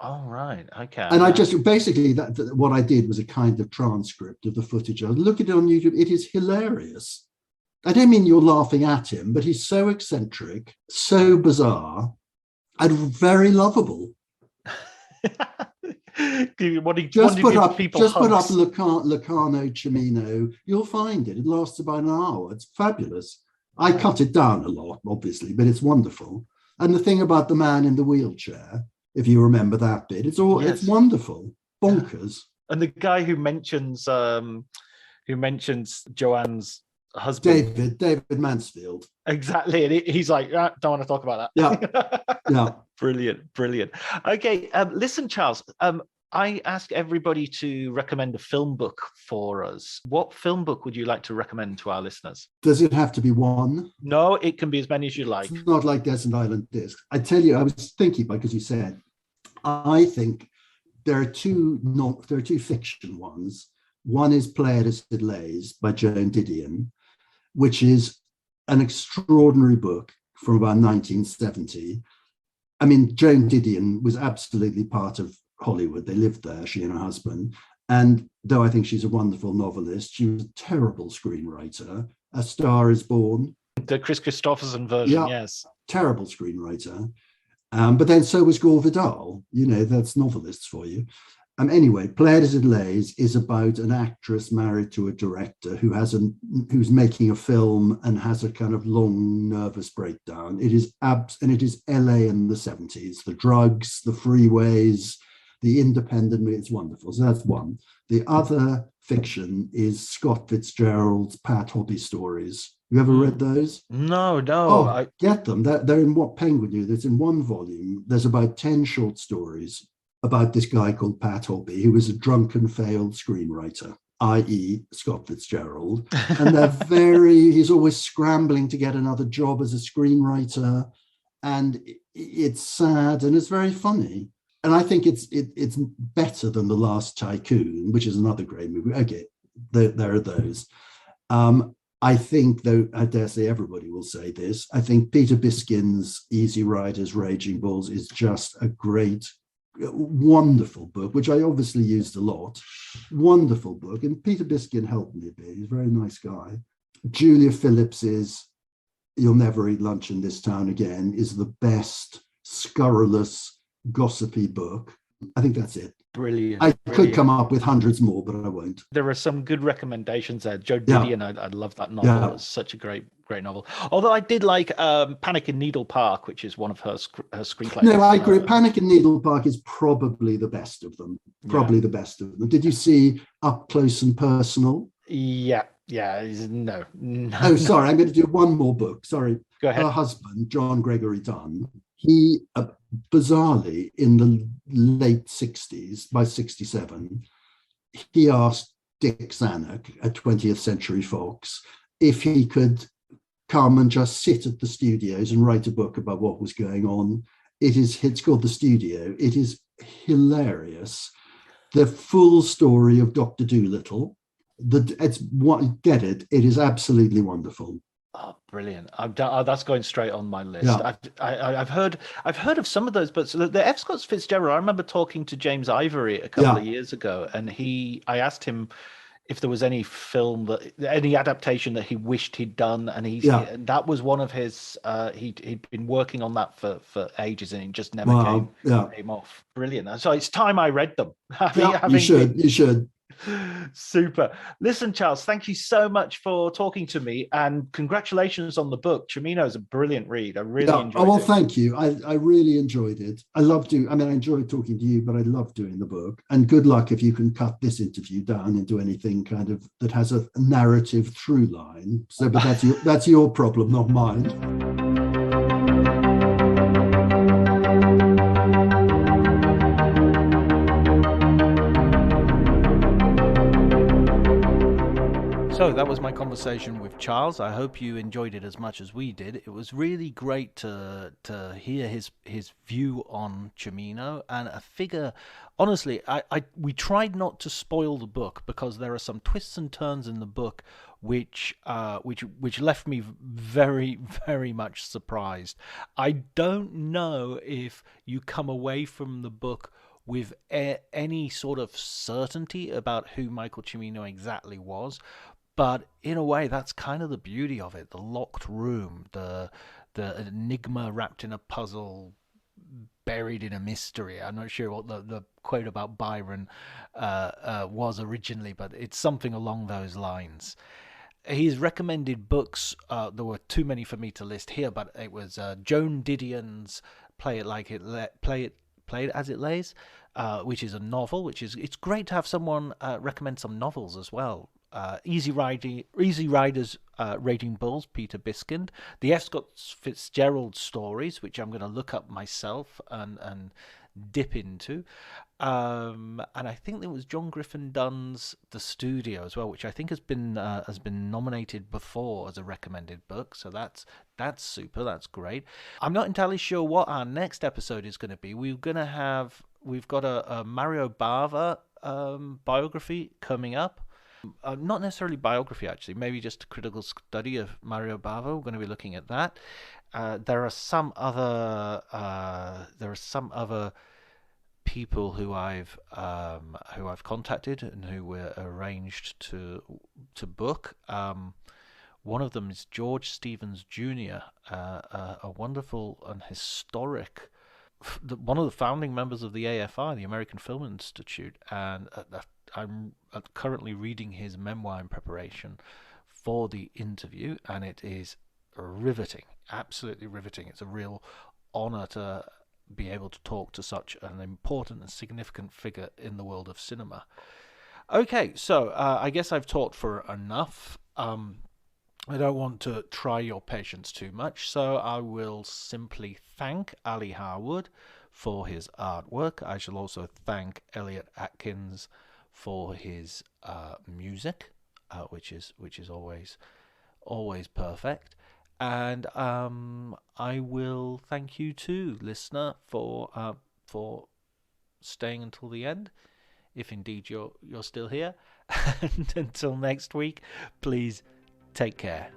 S1: Oh, right, okay.
S2: And I just basically what I did was a kind of transcript of the footage. I look at it on YouTube. It is hilarious. I don't mean you're laughing at him, but he's so eccentric, so bizarre, and very lovable. Just put up Locarno Cimino. You'll find it. It lasts about an hour. It's fabulous. I cut it down a lot, obviously, but it's wonderful. And the thing about the man in the wheelchair, if you remember that bit, it's wonderful, bonkers.
S1: And the guy who mentions Joanne's husband,
S2: David Mansfield,
S1: exactly, and he's like, don't want to talk about that.
S2: Yeah.
S1: brilliant. Okay, listen, Charles, I ask everybody to recommend a film book for us. What film book would you like to recommend to our listeners?
S2: Does it have to be one?
S1: No, it can be as many as you like.
S2: It's not like Desert Island Disc. I tell you, I was thinking, because you said, I think there are two fiction ones. One is Play It As It Lays by Joan Didion, which is an extraordinary book from about 1970. I mean, Joan Didion was absolutely part of Hollywood. They lived there, she and her husband. And though I think she's a wonderful novelist, she was a terrible screenwriter. A Star Is Born.
S1: The Chris Christopherson version, yes.
S2: Terrible screenwriter. But then so was Gore Vidal. You know, that's novelists for you. Anyway, Play It As It Lays is about an actress married to a director who's making a film and has a kind of long nervous breakdown. It is it is LA in the 70s. The drugs, the freeways, the independent. It's wonderful. So that's one. The other fiction is Scott Fitzgerald's Pat Hobby stories. You ever read those?
S1: No.
S2: Oh, get them. They're in what Penguin do. That's in one volume. There's about 10 short stories about this guy called Pat Hobby, who was a drunken failed screenwriter, i.e. Scott Fitzgerald. And he's always scrambling to get another job as a screenwriter. And it's sad and it's very funny. And I think it's better than The Last Tycoon, which is another great movie. Okay, there are those. I think, though, I dare say everybody will say this, I think Peter Biskin's Easy Riders, Raging Bulls is just a great, wonderful book, which I obviously used a lot. Wonderful book. And Peter Biskin helped me a bit. He's a very nice guy. Julia Phillips's You'll Never Eat Lunch in This Town Again is the best scurrilous, gossipy book. I think that's it.
S1: Brilliant.
S2: I could come up with hundreds more, but I won't.
S1: There are some good recommendations there. Joe Didion, I love that novel. Yeah. It's such a great novel. Although I did like Panic in Needle Park, which is one of her screenplays.
S2: No, I agree. Panic in Needle Park is probably the best of them. The best of them. Did you see Up Close and Personal?
S1: Yeah. No.
S2: Oh, sorry. I'm going to do one more book. Sorry.
S1: Go ahead.
S2: Her husband, John Gregory Dunn, he bizarrely in the late 60s, by 67, he asked Dick Zanuck at 20th Century Fox if he could come and just sit at the studios and write a book about what was going on. It's called The Studio. It is hilarious. The full story of Dr. Dolittle. It is absolutely wonderful.
S1: Oh, brilliant! That's going straight on my list.
S2: Yeah.
S1: I've heard of some of those, but so the F. Scott Fitzgerald. I remember talking to James Ivory a couple of years ago, and I asked him if there was any any adaptation that he wished he'd done, and that was one of his. He'd been working on that for ages, and it just never came off. Brilliant! So it's time I read them.
S2: You should.
S1: Super. Listen, Charles, thank you so much for talking to me, and congratulations on the book. Cimino is a brilliant read. I really
S2: Yeah. Oh,
S1: enjoyed
S2: well,
S1: it.
S2: thank you. I really enjoyed it. I love doing, I mean, I enjoyed talking to you, but I love doing the book. And good luck if you can cut this interview down into anything kind of that has a narrative through line. So, but that's your problem, not mine.
S1: So that was my conversation with Charles. I hope you enjoyed it as much as we did. It was really great to hear his view on Cimino, and a figure. Honestly, we tried not to spoil the book because there are some twists and turns in the book which left me very, very much surprised. I don't know if you come away from the book with any sort of certainty about who Michael Cimino exactly was. But in a way, that's kind of the beauty of it. The locked room, the enigma wrapped in a puzzle, buried in a mystery. I'm not sure what the quote about Byron was originally, but it's something along those lines. He's recommended books. There were too many for me to list here, but it was Joan Didion's Play It As It Lays, which is a novel. It's great to have someone recommend some novels as well. Easy Riders, Raging Bulls, Peter Biskind. The F. Scott Fitzgerald stories, which I'm going to look up myself and dip into. And I think there was John Griffin Dunn's The Studio as well, which I think has been nominated before as a recommended book. So that's super. That's great. I'm not entirely sure what our next episode is going to be. We've got a Mario Bava biography coming up. Not necessarily biography, actually. Maybe just a critical study of Mario Bava. We're going to be looking at that. There are some other people who I've contacted and who were arranged to book. One of them is George Stevens Jr., a wonderful and historic, one of the founding members of the AFI, the American Film Institute, and I'm currently reading his memoir in preparation for the interview, and it is riveting, absolutely riveting. It's a real honor to be able to talk to such an important and significant figure in the world of cinema. Okay, so I guess I've talked for enough. I don't want to try your patience too much, so I will simply thank Ali Harwood for his artwork. I shall also thank Elliot Atkins for his music, which is always perfect. And I will thank you too, listener, for staying until the end, if indeed you're still here. And until next week, please take care.